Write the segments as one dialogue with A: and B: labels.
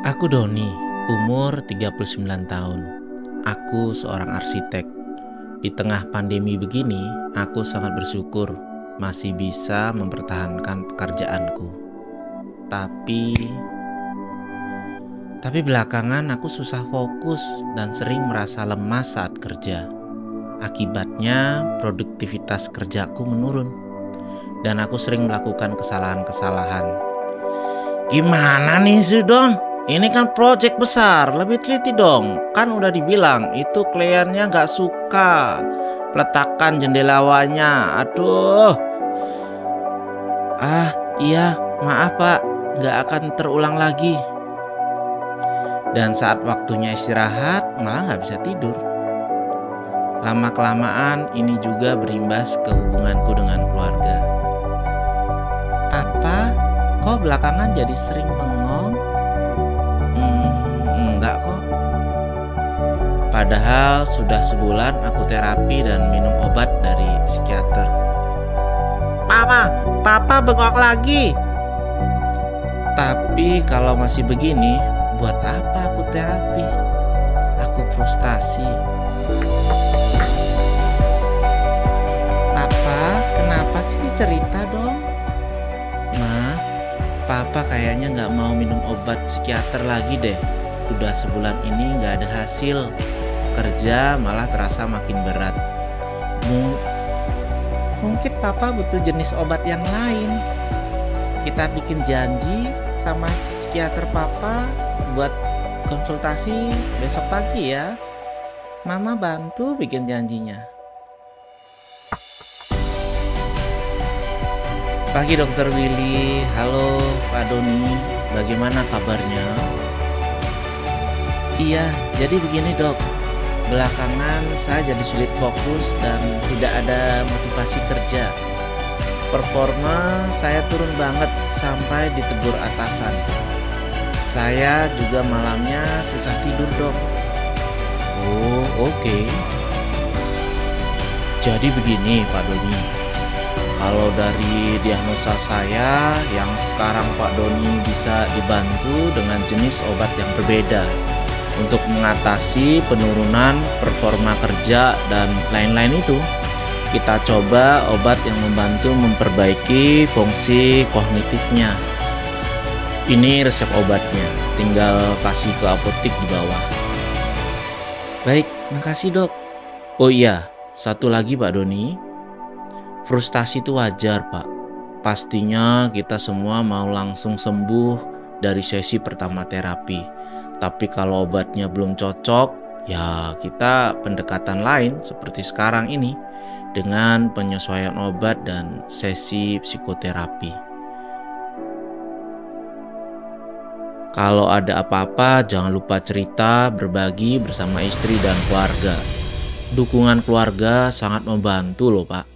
A: Aku Doni, umur 39 tahun. Aku seorang arsitek. Di tengah pandemi begini, aku sangat bersyukur masih bisa mempertahankan pekerjaanku. Tapi belakangan aku susah fokus dan sering merasa lemas saat kerja. Akibatnya produktivitas kerjaku menurun dan aku sering melakukan kesalahan-kesalahan. Gimana nih sih Don? Ini kan project besar, lebih teliti dong. Kan udah dibilang itu kliennya gak suka peletakan jendelawanya. Aduh. Iya, maaf pak, gak akan terulang lagi. Dan saat waktunya istirahat malah gak bisa tidur. Lama-kelamaan ini juga berimbas ke hubunganku dengan keluarga. Papa, kok belakangan jadi sering bengong? Enggak kok. Padahal sudah sebulan aku terapi dan minum obat dari psikiater. Papa bengong lagi. Tapi kalau masih begini, buat apa aku terapi? Aku frustasi. Papa, kenapa sih cerita dong? Ma, Papa kayaknya nggak mau minum obat psikiater lagi deh. Udah sebulan ini nggak ada hasil. Kerja malah terasa makin berat. Mungkin Papa butuh jenis obat yang lain. Kita bikin janji sama psikiater Papa buat konsultasi besok pagi ya. Mama bantu bikin janjinya. Pagi Dokter Willy, halo Pak Doni, bagaimana kabarnya? Iya, jadi begini dok, belakangan saya jadi sulit fokus dan tidak ada motivasi kerja. Performa saya turun banget sampai ditegur atasan. Saya juga malamnya susah tidur dok. Oh oke. Jadi begini Pak Doni, kalau dari diagnosa saya yang sekarang Pak Doni bisa dibantu dengan jenis obat yang berbeda untuk mengatasi penurunan performa kerja dan lain-lain itu. Kita coba obat yang membantu memperbaiki fungsi kognitifnya. Ini resep obatnya, tinggal kasih ke apotek di bawah. Baik, makasih dok. Oh iya, satu lagi Pak Doni, frustasi itu wajar Pak. Pastinya kita semua mau langsung sembuh dari sesi pertama terapi. Tapi kalau obatnya belum cocok, ya kita pendekatan lain seperti sekarang ini dengan penyesuaian obat dan sesi psikoterapi. Kalau ada apa-apa jangan lupa cerita, berbagi bersama istri dan keluarga. Dukungan keluarga sangat membantu loh Pak.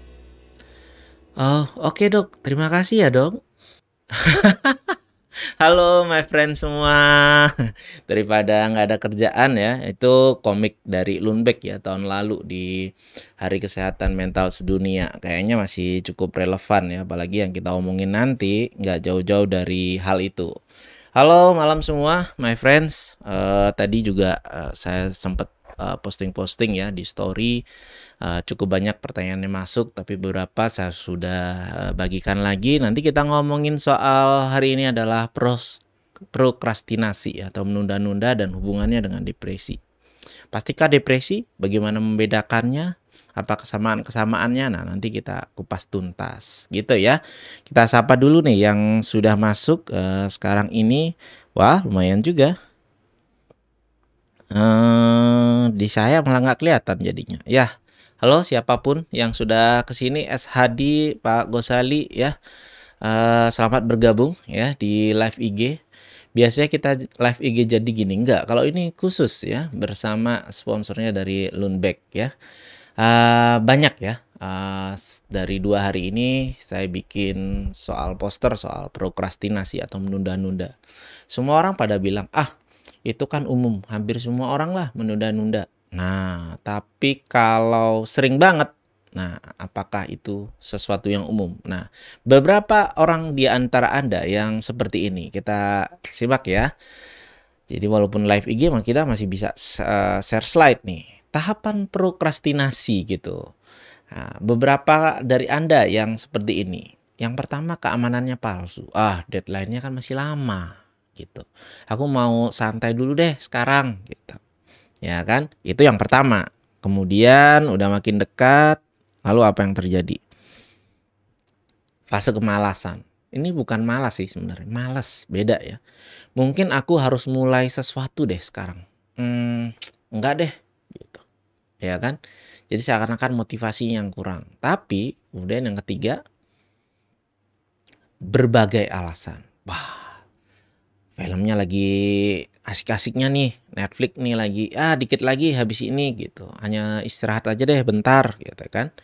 A: Oh oke dok, terima kasih ya dok. Halo my friend semua. Daripada nggak ada kerjaan ya, itu komik dari Lundbeck ya tahun lalu di Hari Kesehatan Mental Sedunia. Kayaknya masih cukup relevan ya, apalagi yang kita omongin nanti nggak jauh-jauh dari hal itu. Halo malam semua my friends. Tadi juga saya sempat posting-posting ya di story. Cukup banyak pertanyaan yang masuk, tapi beberapa saya sudah bagikan lagi. Nanti kita ngomongin soal hari ini adalah prokrastinasi atau menunda-nunda dan hubungannya dengan depresi. Pastikah depresi? Bagaimana membedakannya? Apa kesamaan-kesamaannya? Nah, nanti kita kupas tuntas gitu ya. Kita sapa dulu nih yang sudah masuk sekarang ini. Wah, lumayan juga. Di saya malah nggak kelihatan jadinya. Ya, halo siapapun yang sudah kesini, SHD, Pak Gosali ya. Selamat bergabung ya di live IG. Biasanya kita live IG jadi gini, enggak. Kalau ini khusus ya bersama sponsornya dari Lundbeck ya. Banyak ya. Dari 2 hari ini saya bikin soal poster soal prokrastinasi atau menunda-nunda. Semua orang pada bilang, itu kan umum, hampir semua orang lah menunda-nunda. Nah, tapi kalau sering banget, nah apakah itu sesuatu yang umum? Nah, beberapa orang di antara Anda yang seperti ini, kita simak ya. Jadi walaupun live IG kita masih bisa share slide nih. Tahapan prokrastinasi gitu. Nah, beberapa dari Anda yang seperti ini. Yang pertama, keamanannya palsu. Deadline-nya kan masih lama gitu. Aku mau santai dulu deh sekarang gitu. Ya kan? Itu yang pertama. Kemudian udah makin dekat, lalu apa yang terjadi? Fase kemalasan. Ini bukan malas sih sebenarnya, malas, beda ya. Mungkin aku harus mulai sesuatu deh sekarang. Enggak deh, gitu. Ya kan? Jadi seakan-akan motivasinya yang kurang. Tapi kemudian yang ketiga, berbagai alasan. Wah, filmnya lagi asik-asiknya nih, Netflix nih lagi, dikit lagi habis ini gitu. Hanya istirahat aja deh bentar gitu kan.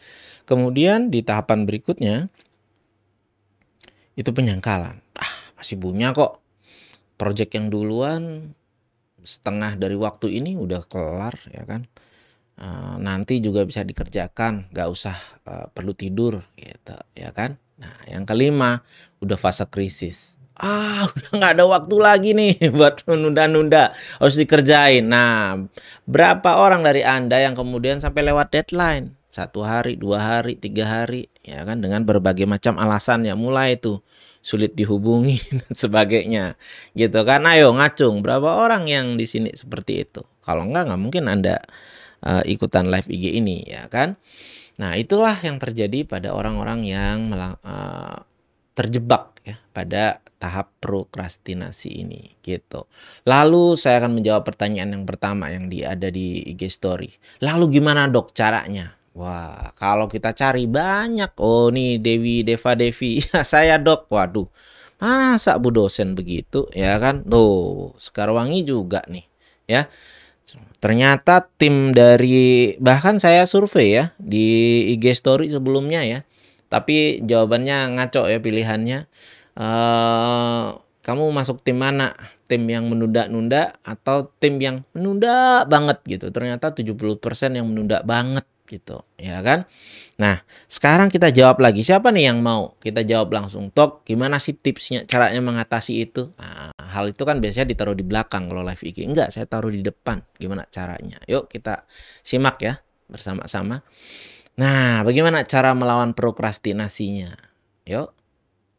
A: Kemudian di tahapan berikutnya, itu penyangkalan. Masih punya kok. Project yang duluan setengah dari waktu ini udah kelar ya kan. Nanti juga bisa dikerjakan, gak usah perlu tidur gitu ya kan. Nah yang kelima, udah fase krisis. Udah gak ada waktu lagi nih buat menunda-nunda, harus dikerjain. Nah berapa orang dari Anda yang kemudian sampai lewat deadline? 1 hari, 2 hari, 3 hari ya kan, dengan berbagai macam alasan ya, mulai tuh sulit dihubungi dan sebagainya gitu kan. Ayo ngacung, berapa orang yang di sini seperti itu? Kalau enggak mungkin Anda ikutan live IG ini ya kan. Nah itulah yang terjadi pada orang-orang yang terjebak ya pada tahap prokrastinasi ini gitu. Lalu saya akan menjawab pertanyaan yang pertama yang ada di IG story. Lalu gimana dok caranya? Wah, kalau kita cari banyak. Oh nih Deva Devi, saya dok. Waduh, masa Bu dosen begitu ya kan? Tuh, Sekarwangi juga nih ya. Ternyata tim dari, bahkan saya survei ya di IG story sebelumnya ya. Tapi jawabannya ngaco ya pilihannya. Kamu masuk tim mana? Tim yang menunda-nunda atau tim yang menunda banget gitu. Ternyata 70% yang menunda banget gitu ya kan. Nah sekarang kita jawab lagi, siapa nih yang mau? Kita jawab langsung. Tok, gimana sih tipsnya, caranya mengatasi itu? Hal itu kan biasanya ditaruh di belakang kalau live IG. Enggak, saya taruh di depan. Gimana caranya? Yuk kita simak ya bersama-sama. Nah bagaimana cara melawan prokrastinasinya? Yuk.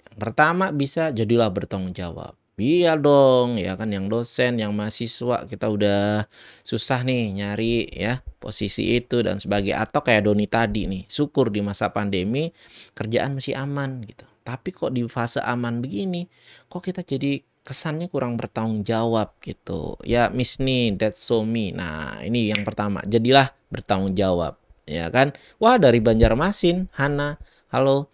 A: Yang pertama, bisa jadilah bertanggung jawab. Iya dong ya kan, yang dosen, yang mahasiswa kita udah susah nih nyari ya posisi itu dan sebagainya. Atau kayak Doni tadi nih, syukur di masa pandemi kerjaan masih aman gitu. Tapi kok di fase aman begini, kok kita jadi kesannya kurang bertanggung jawab gitu. Ya miss nih, that's so me. Nah ini yang pertama, jadilah bertanggung jawab ya kan. Wah dari Banjarmasin, Hana, halo.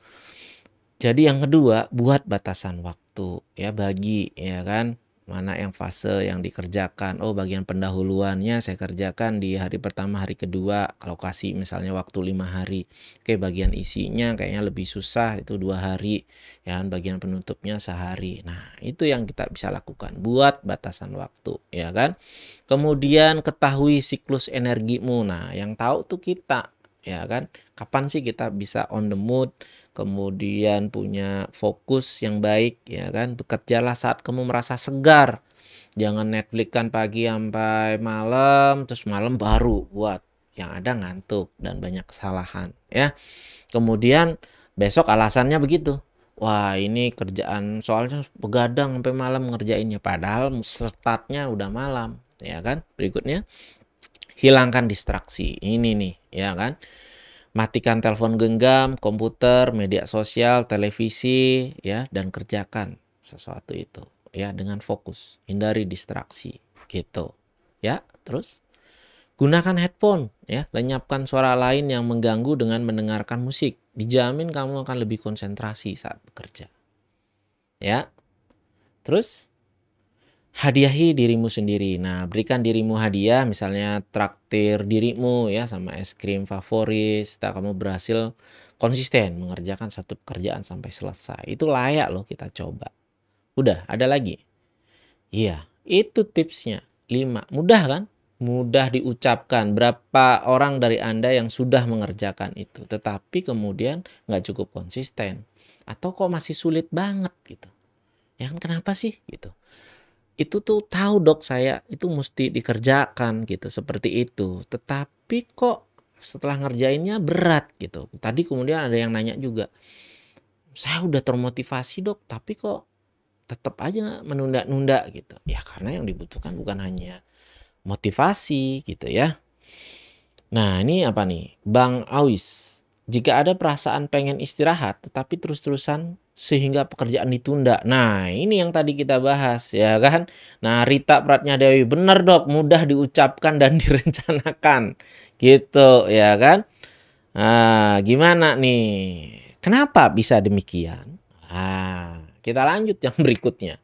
A: Jadi yang kedua, buat batasan waktu ya, bagi ya kan, mana yang fase yang dikerjakan. Oh bagian pendahuluannya saya kerjakan di hari pertama, hari kedua, kalau kasih misalnya waktu 5 hari. Oke, bagian isinya kayaknya lebih susah, itu 2 hari ya kan, bagian penutupnya sehari. Nah itu yang kita bisa lakukan, buat batasan waktu ya kan. Kemudian ketahui siklus energimu. Nah yang tahu tuh kita ya kan, kapan sih kita bisa on the mood, kemudian punya fokus yang baik ya kan. Bekerjalah saat kamu merasa segar, jangan Netflix kan pagi sampai malam, terus malam baru buat, yang ada ngantuk dan banyak kesalahan ya. Kemudian besok alasannya begitu, wah ini kerjaan soalnya begadang sampai malam ngerjainnya, padahal startnya udah malam ya kan. Berikutnya, hilangkan distraksi. Ini nih ya kan, matikan telepon genggam, komputer, media sosial, televisi ya, dan kerjakan sesuatu itu ya dengan fokus. Hindari distraksi gitu ya. Terus gunakan headphone ya, lenyapkan suara lain yang mengganggu dengan mendengarkan musik. Dijamin kamu akan lebih konsentrasi saat bekerja ya. Terus hadiahi dirimu sendiri. Nah, berikan dirimu hadiah, misalnya traktir dirimu ya sama es krim favorit setelah kamu berhasil konsisten mengerjakan satu pekerjaan sampai selesai. Itu layak loh kita coba. Udah, ada lagi? Iya, itu tipsnya. 5. Mudah kan? Mudah diucapkan. Berapa orang dari Anda yang sudah mengerjakan itu, tetapi kemudian nggak cukup konsisten. Atau kok masih sulit banget gitu. Ya kan, kenapa sih gitu? itu tuh tahu dok saya itu mesti dikerjakan gitu seperti itu. Tetapi kok setelah ngerjainnya berat gitu. Tadi kemudian ada yang nanya juga, saya udah termotivasi dok, tapi kok tetap aja menunda-nunda gitu. Ya karena yang dibutuhkan bukan hanya motivasi gitu ya. Nah ini apa nih? Bang Awis, jika ada perasaan pengen istirahat tetapi terus-terusan sehingga pekerjaan ditunda. Nah ini yang tadi kita bahas ya kan. Nah Rita Pratnyadewi, bener dok, mudah diucapkan dan direncanakan gitu ya kan. Nah gimana nih? Kenapa bisa demikian? Nah kita lanjut yang berikutnya.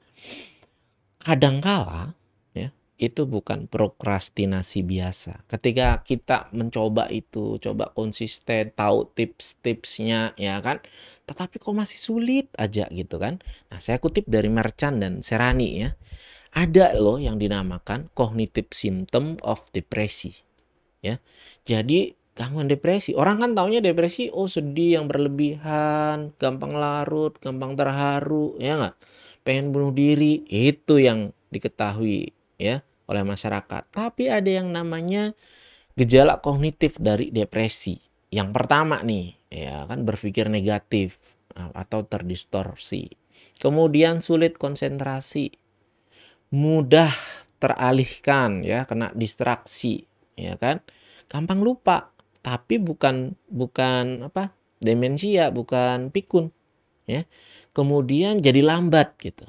A: Kadangkala ya, itu bukan prokrastinasi biasa. Ketika kita mencoba itu, coba konsisten, tahu tips-tipsnya ya kan, tetapi kok masih sulit aja gitu kan. Nah, saya kutip dari Merchan dan Serani ya. Ada loh yang dinamakan cognitive symptom of depresi ya. Jadi gangguan depresi. Orang kan taunya depresi, oh sedih yang berlebihan, gampang larut, gampang terharu, ya nggak? Pengen bunuh diri, itu yang diketahui ya oleh masyarakat. Tapi ada yang namanya gejala kognitif dari depresi. Yang pertama nih, ya kan berpikir negatif atau terdistorsi. Kemudian sulit konsentrasi, mudah teralihkan ya, kena distraksi, ya kan? Gampang lupa, tapi bukan apa? Demensia, bukan pikun, ya. Kemudian jadi lambat gitu.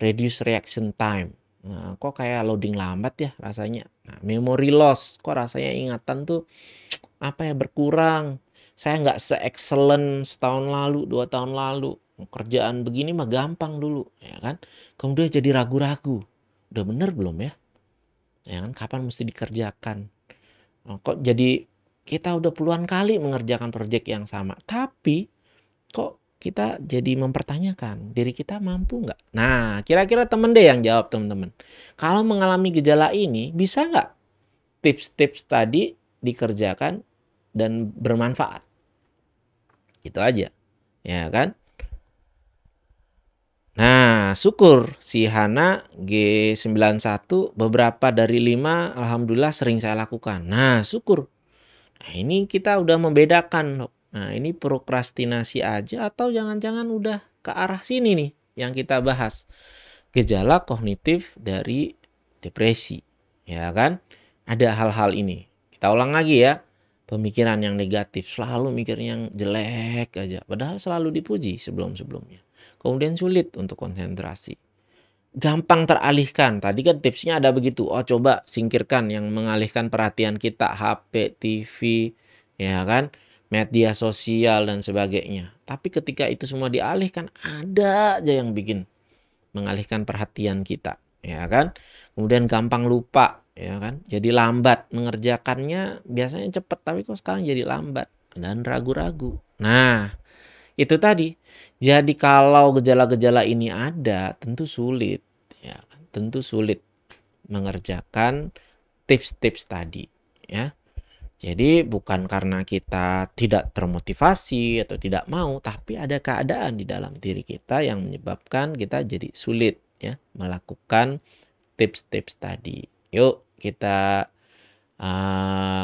A: Reduce reaction time. Nah, kok kayak loading lambat ya rasanya. Nah, memory loss, kok rasanya ingatan tuh apa ya berkurang. Saya nggak se-excellent setahun lalu, 2 tahun lalu. Kerjaan begini mah gampang dulu, ya kan? Kemudian jadi ragu-ragu. Udah bener belum ya? Ya kan, kapan mesti dikerjakan? Nah, kok jadi kita udah puluhan kali mengerjakan proyek yang sama, tapi kok kita jadi mempertanyakan diri kita mampu nggak? Nah, kira-kira temen deh yang jawab teman-teman. Kalau mengalami gejala ini, bisa nggak tips-tips tadi dikerjakan dan bermanfaat? Itu aja, ya kan? Nah, syukur si Hana G91 beberapa dari 5 alhamdulillah sering saya lakukan. Nah, syukur. Nah, ini kita udah membedakan. Nah, ini prokrastinasi aja atau jangan-jangan udah ke arah sini nih yang kita bahas. Gejala kognitif dari depresi. Ya kan? Ada hal-hal ini. Kita ulang lagi ya. Pemikiran yang negatif, selalu mikir yang jelek aja. Padahal selalu dipuji sebelum-sebelumnya. Kemudian sulit untuk konsentrasi. Gampang teralihkan. Tadi kan tipsnya ada begitu. Oh coba singkirkan yang mengalihkan perhatian kita. HP, TV, ya kan, media sosial dan sebagainya. Tapi ketika itu semua dialihkan, ada aja yang bikin mengalihkan perhatian kita, ya kan. Kemudian gampang lupa, ya kan. Jadi lambat mengerjakannya, biasanya cepat tapi kok sekarang jadi lambat dan ragu-ragu. Nah, itu tadi. Jadi kalau gejala-gejala ini ada, tentu sulit, ya kan? Tentu sulit mengerjakan tips-tips tadi, ya. Jadi bukan karena kita tidak termotivasi atau tidak mau, tapi ada keadaan di dalam diri kita yang menyebabkan kita jadi sulit ya melakukan tips-tips tadi. Yuk kita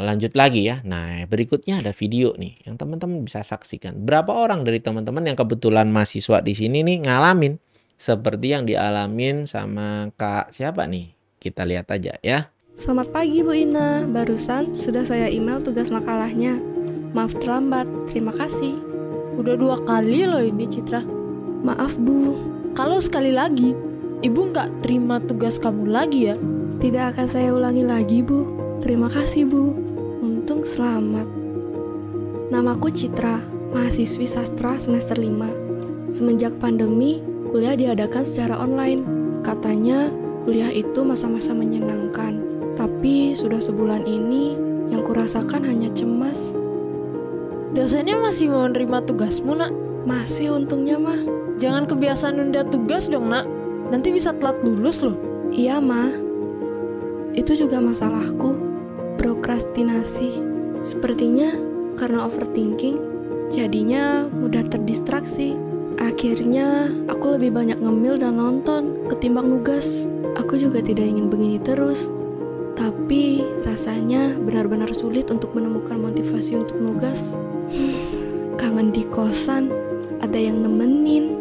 A: lanjut lagi ya. Nah berikutnya ada video nih yang teman-teman bisa saksikan. Berapa orang dari teman-teman yang kebetulan mahasiswa di sini nih ngalamin seperti yang dialamin sama Kak siapa nih? Kita lihat aja ya.
B: Selamat pagi Bu Ina, barusan sudah saya email tugas makalahnya. Maaf terlambat, terima kasih.
C: Udah 2 kali loh ini Citra.
B: Maaf Bu.
C: Kalau sekali lagi, Ibu nggak terima tugas kamu lagi ya?
B: Tidak akan saya ulangi lagi Bu. Terima kasih Bu. Untung selamat. Namaku Citra, mahasiswi sastra semester 5. Semenjak pandemi, kuliah diadakan secara online. Katanya kuliah itu masa-masa menyenangkan. Tapi sudah sebulan ini yang kurasakan hanya cemas.
C: Dosennya masih mau nerima tugasmu nak?
B: Masih untungnya mah.
C: Jangan kebiasaan nunda tugas dong nak. Nanti bisa telat lulus loh.
B: Iya mah. Itu juga masalahku. Prokrastinasi. Sepertinya karena overthinking, jadinya mudah terdistraksi. Akhirnya, aku lebih banyak ngemil dan nonton ketimbang nugas. Aku juga tidak ingin begini terus. Tapi, rasanya benar-benar sulit untuk menemukan motivasi untuk nugas. Kangen di kosan, ada yang nemenin.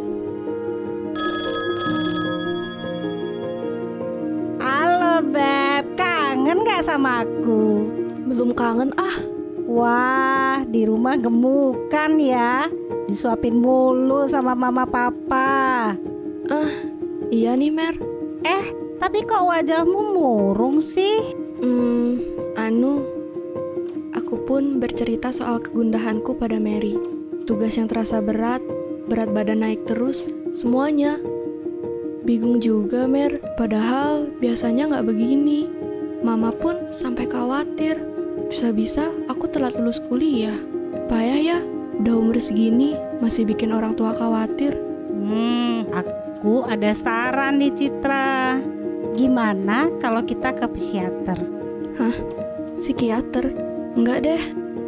D: Halo Beb, kangen gak sama aku?
B: Belum kangen ah.
D: Wah, di rumah gemukan ya. Disuapin mulu sama mama papa.
B: Iya nih Mer.
D: Tapi kok wajahmu murung sih?
B: Aku pun bercerita soal kegundahanku pada Mary. Tugas yang terasa berat, berat badan naik terus, semuanya. Bingung juga Mer, padahal biasanya nggak begini. Mama pun sampai khawatir, bisa-bisa aku telat lulus kuliah. Payah ya, udah umur segini masih bikin orang tua khawatir.
D: Aku ada saran nih Citra. Gimana kalau kita ke psikiater?
B: Psikiater? Enggak deh,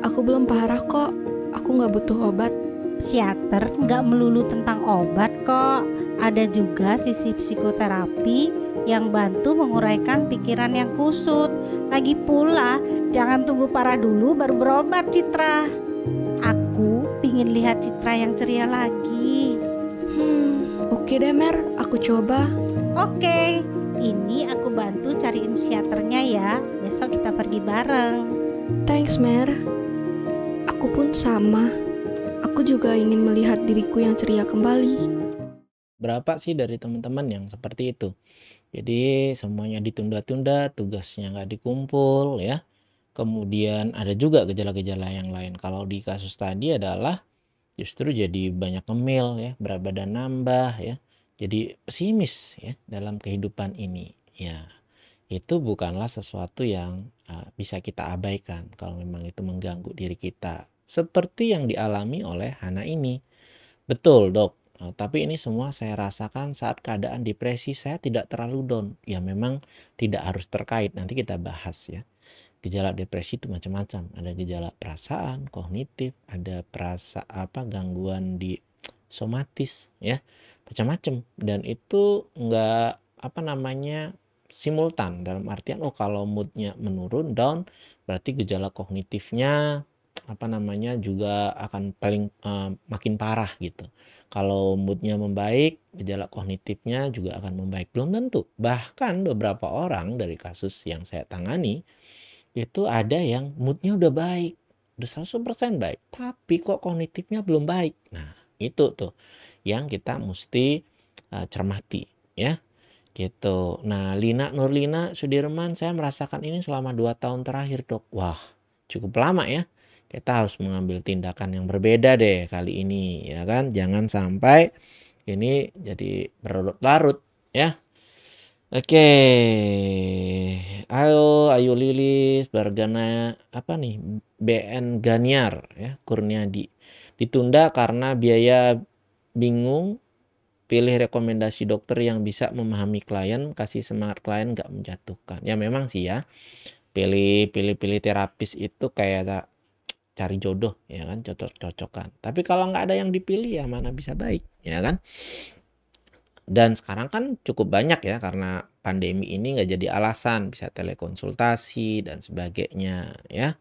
B: aku belum parah kok. Aku nggak butuh obat.
D: Psikiater nggak melulu tentang obat kok. Ada juga sisi psikoterapi yang bantu menguraikan pikiran yang kusut. Lagi pula, jangan tunggu parah dulu baru berobat Citra. Aku pingin lihat Citra yang ceria lagi.
B: Oke deh Mer, aku coba.
D: Oke, ini aku bantu cariin psikiaternya ya. Besok kita pergi bareng.
B: Thanks Mer. Aku pun sama. Aku juga ingin melihat diriku yang ceria kembali.
A: Berapa sih dari teman-teman yang seperti itu? Jadi semuanya ditunda-tunda, tugasnya nggak dikumpul ya. Kemudian ada juga gejala-gejala yang lain. Kalau di kasus tadi adalah justru jadi banyak ngemil ya, berat badan nambah ya. Jadi pesimis ya dalam kehidupan ini. Ya, itu bukanlah sesuatu yang bisa kita abaikan kalau memang itu mengganggu diri kita. Seperti yang dialami oleh Hana ini. Betul dok, tapi ini semua saya rasakan saat keadaan depresi. Saya tidak terlalu down. Ya memang tidak harus terkait, nanti kita bahas ya. Gejala depresi itu macam-macam. Ada gejala perasaan, kognitif, ada gangguan di somatis ya, macam-macam. Dan itu enggak simultan, dalam artian kalau moodnya menurun, down, berarti gejala kognitifnya juga akan makin parah gitu. Kalau moodnya membaik, gejala kognitifnya juga akan membaik. Belum tentu. Bahkan beberapa orang dari kasus yang saya tangani itu ada yang moodnya udah baik, udah 100% baik, tapi kok kognitifnya belum baik. Nah itu tuh yang kita mesti cermati ya gitu. Nah Lina Nurlina Sudirman, saya merasakan ini selama 2 tahun terakhir dok. Wah cukup lama ya. Kita harus mengambil tindakan yang berbeda deh kali ini ya kan. Jangan sampai ini jadi berlarut-larut ya. Oke, ayo Lilis, Bargana, BN Ganiar ya, Kurniadi. Ditunda karena biaya, bingung, pilih rekomendasi dokter yang bisa memahami klien, kasih semangat klien, gak menjatuhkan. Ya memang sih ya, pilih terapis itu kayak cari jodoh ya kan, cocok-cocokan. Tapi kalau nggak ada yang dipilih ya mana bisa baik ya kan. Dan sekarang kan cukup banyak ya, karena pandemi ini nggak jadi alasan, bisa telekonsultasi dan sebagainya ya.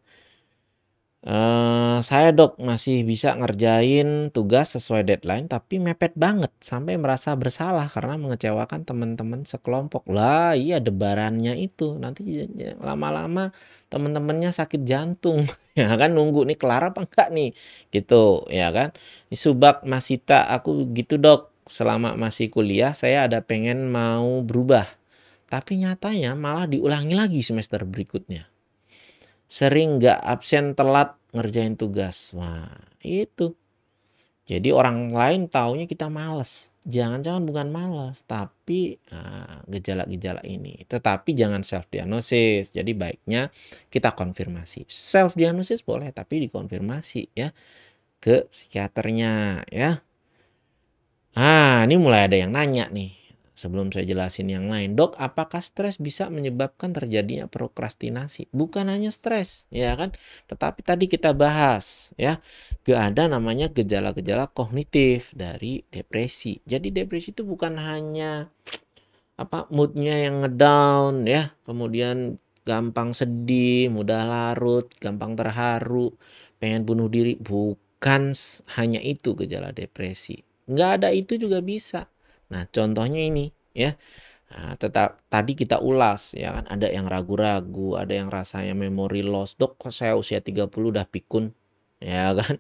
A: Saya dok masih bisa ngerjain tugas sesuai deadline tapi mepet banget sampai merasa bersalah karena mengecewakan teman-teman sekelompok. Lah iya, debarannya itu nanti lama-lama teman-temannya sakit jantung ya kan, nunggu nih kelar apa enggak nih gitu ya kan. Subak Masita, aku gitu dok, selama masih kuliah saya ada pengen mau berubah tapi nyatanya malah diulangi lagi semester berikutnya. Sering nggak absen, telat ngerjain tugas. Wah itu. Jadi orang lain taunya kita males. Jangan-jangan bukan males, tapi gejala-gejala ini. Tetapi jangan self-diagnosis. Jadi baiknya kita konfirmasi. Self-diagnosis boleh, tapi dikonfirmasi ya ke psikiaternya ya. Ini mulai ada yang nanya nih. sebelum saya jelasin yang lain. Dok, apakah stres bisa menyebabkan terjadinya prokrastinasi? Bukan hanya stres, ya kan? Tetapi tadi kita bahas, ya, ada namanya gejala-gejala kognitif dari depresi. Jadi depresi itu bukan hanya moodnya yang ngedown, ya, kemudian gampang sedih, mudah larut, gampang terharu, pengen bunuh diri. Bukan hanya itu gejala depresi. Nggak ada itu juga bisa. Nah, contohnya ini, ya. Nah, tadi kita ulas, ya kan, ada yang ragu-ragu, ada yang rasanya memory loss. Dok, kok saya usia 30 udah pikun, ya kan?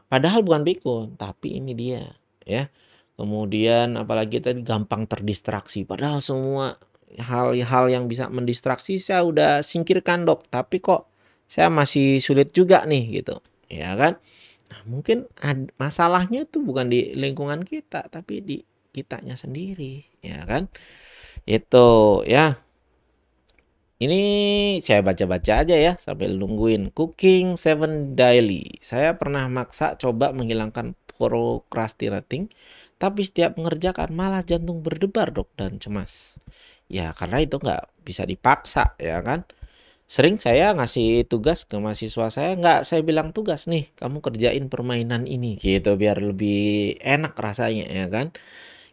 A: Padahal bukan pikun, tapi ini dia, ya. Kemudian apalagi tadi gampang terdistraksi, padahal semua hal-hal yang bisa mendistraksi saya udah singkirkan, Dok, tapi kok saya masih sulit juga nih gitu, ya kan? Nah, mungkin masalahnya tuh bukan di lingkungan kita, tapi di kitanya sendiri, ya kan? Itu, ya. Ini saya baca-baca aja ya sambil nungguin. Cooking 7 Daily. Saya pernah maksa coba menghilangkan procrastinating, tapi setiap mengerjakan malah jantung berdebar, Dok, dan cemas. Ya karena itu nggak bisa dipaksa, ya kan? Sering saya ngasih tugas ke mahasiswa saya, nggak saya bilang tugas nih, kamu kerjain permainan ini gitu biar lebih enak rasanya, ya kan?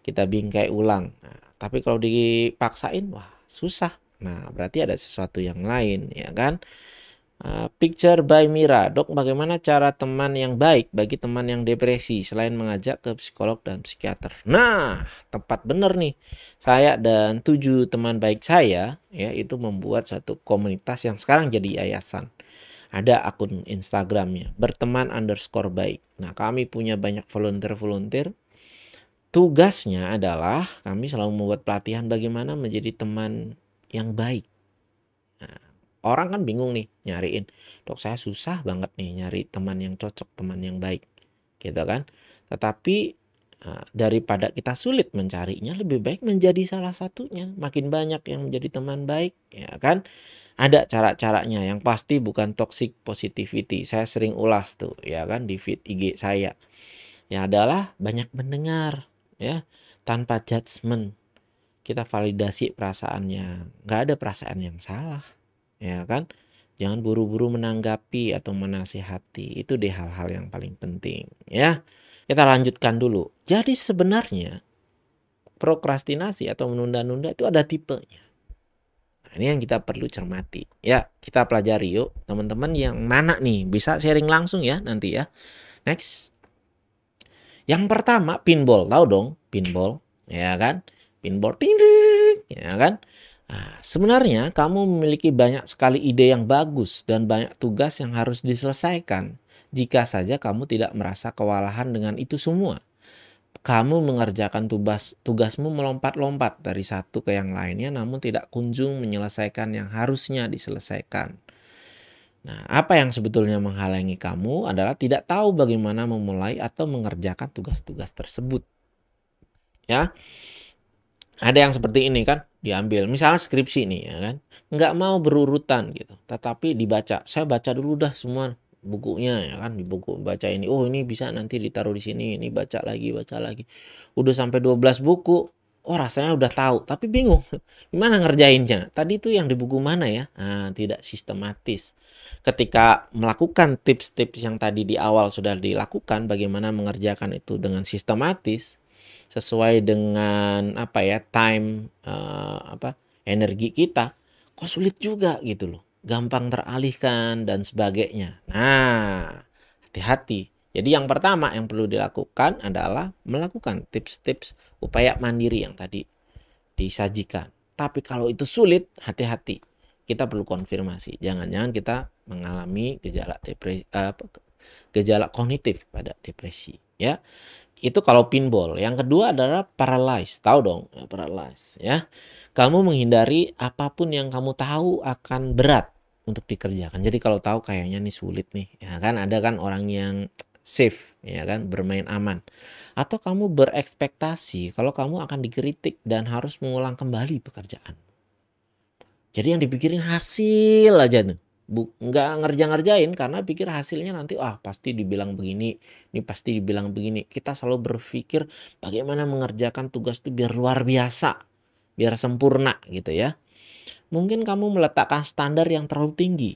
A: Kita bingkai ulang. Nah, tapi kalau dipaksain, wah susah. Nah, berarti ada sesuatu yang lain, ya kan? Picture by Mira. Dok, bagaimana cara teman yang baik bagi teman yang depresi selain mengajak ke psikolog dan psikiater? Nah, tepat bener nih. Saya dan 7 teman baik saya, ya, itu membuat satu komunitas yang sekarang jadi yayasan. Ada akun Instagramnya, berteman_baik. Nah, kami punya banyak volunteer. Tugasnya adalah kami selalu membuat pelatihan bagaimana menjadi teman yang baik. Nah, orang kan bingung nih nyariin, Dok, saya susah banget nih nyari teman yang cocok, teman yang baik, gitu kan? Tetapi daripada kita sulit mencarinya, lebih baik menjadi salah satunya. Makin banyak yang menjadi teman baik, ya kan? Ada cara-caranya, yang pasti bukan toxic positivity. Saya sering ulas tuh, ya kan, di feed IG saya. Ya adalah banyak mendengar, ya, tanpa judgement. Kita validasi perasaannya. Nggak ada perasaan yang salah, ya kan? Jangan buru-buru menanggapi atau menasihati. Itu deh hal-hal yang paling penting, ya. Kita lanjutkan dulu. Jadi sebenarnya prokrastinasi atau menunda-nunda itu ada tipenya. Nah, ini yang kita perlu cermati. Ya, kita pelajari yuk. Teman-teman yang mana nih? Bisa sharing langsung ya nanti ya. Next. Yang pertama pinball. Tahu dong pinball, ya kan? Pinball, ya kan? Nah, sebenarnya kamu memiliki banyak sekali ide yang bagus dan banyak tugas yang harus diselesaikan. Jika saja kamu tidak merasa kewalahan dengan itu semua. Kamu mengerjakan tugasmu melompat-lompat dari satu ke yang lainnya, namun tidak kunjung menyelesaikan yang harusnya diselesaikan. Nah, apa yang sebetulnya menghalangi kamu adalah tidak tahu bagaimana memulai atau mengerjakan tugas-tugas tersebut. Ya, ada yang seperti ini kan, diambil misalnya skripsi nih, ya kan, nggak mau berurutan gitu, tetapi dibaca. Saya baca dulu dah semua bukunya, ya kan, di buku baca ini, oh ini bisa nanti ditaruh di sini, ini baca lagi, udah sampai 12 buku. Oh rasanya udah tahu, tapi bingung gimana ngerjainnya. Tadi tuh yang di buku mana ya? Nah, tidak sistematis. Ketika melakukan tips-tips yang tadi di awal sudah dilakukan, bagaimana mengerjakan itu dengan sistematis, sesuai dengan time energi kita, kok sulit juga gitu loh. Gampang teralihkan dan sebagainya. Nah, hati-hati. Jadi yang pertama yang perlu dilakukan adalah melakukan tips-tips upaya mandiri yang tadi disajikan. Tapi kalau itu sulit, hati-hati. Kita perlu konfirmasi. Jangan-jangan kita mengalami gejala kognitif pada depresi, ya. Itu kalau pinball. Yang kedua adalah paralyze. Tahu dong, paralyze, ya. Kamu menghindari apapun yang kamu tahu akan berat untuk dikerjakan. Jadi kalau tahu kayaknya nih sulit nih, ya kan, ada kan orang yang safe, ya kan, bermain aman. Atau kamu berekspektasi kalau kamu akan dikritik dan harus mengulang kembali pekerjaan. Jadi yang dipikirin hasil aja tuh. nggak ngerjain karena pikir hasilnya nanti pasti dibilang begini, ini pasti dibilang begini. Kita selalu berpikir bagaimana mengerjakan tugas itu biar luar biasa, biar sempurna gitu ya. Mungkin kamu meletakkan standar yang terlalu tinggi.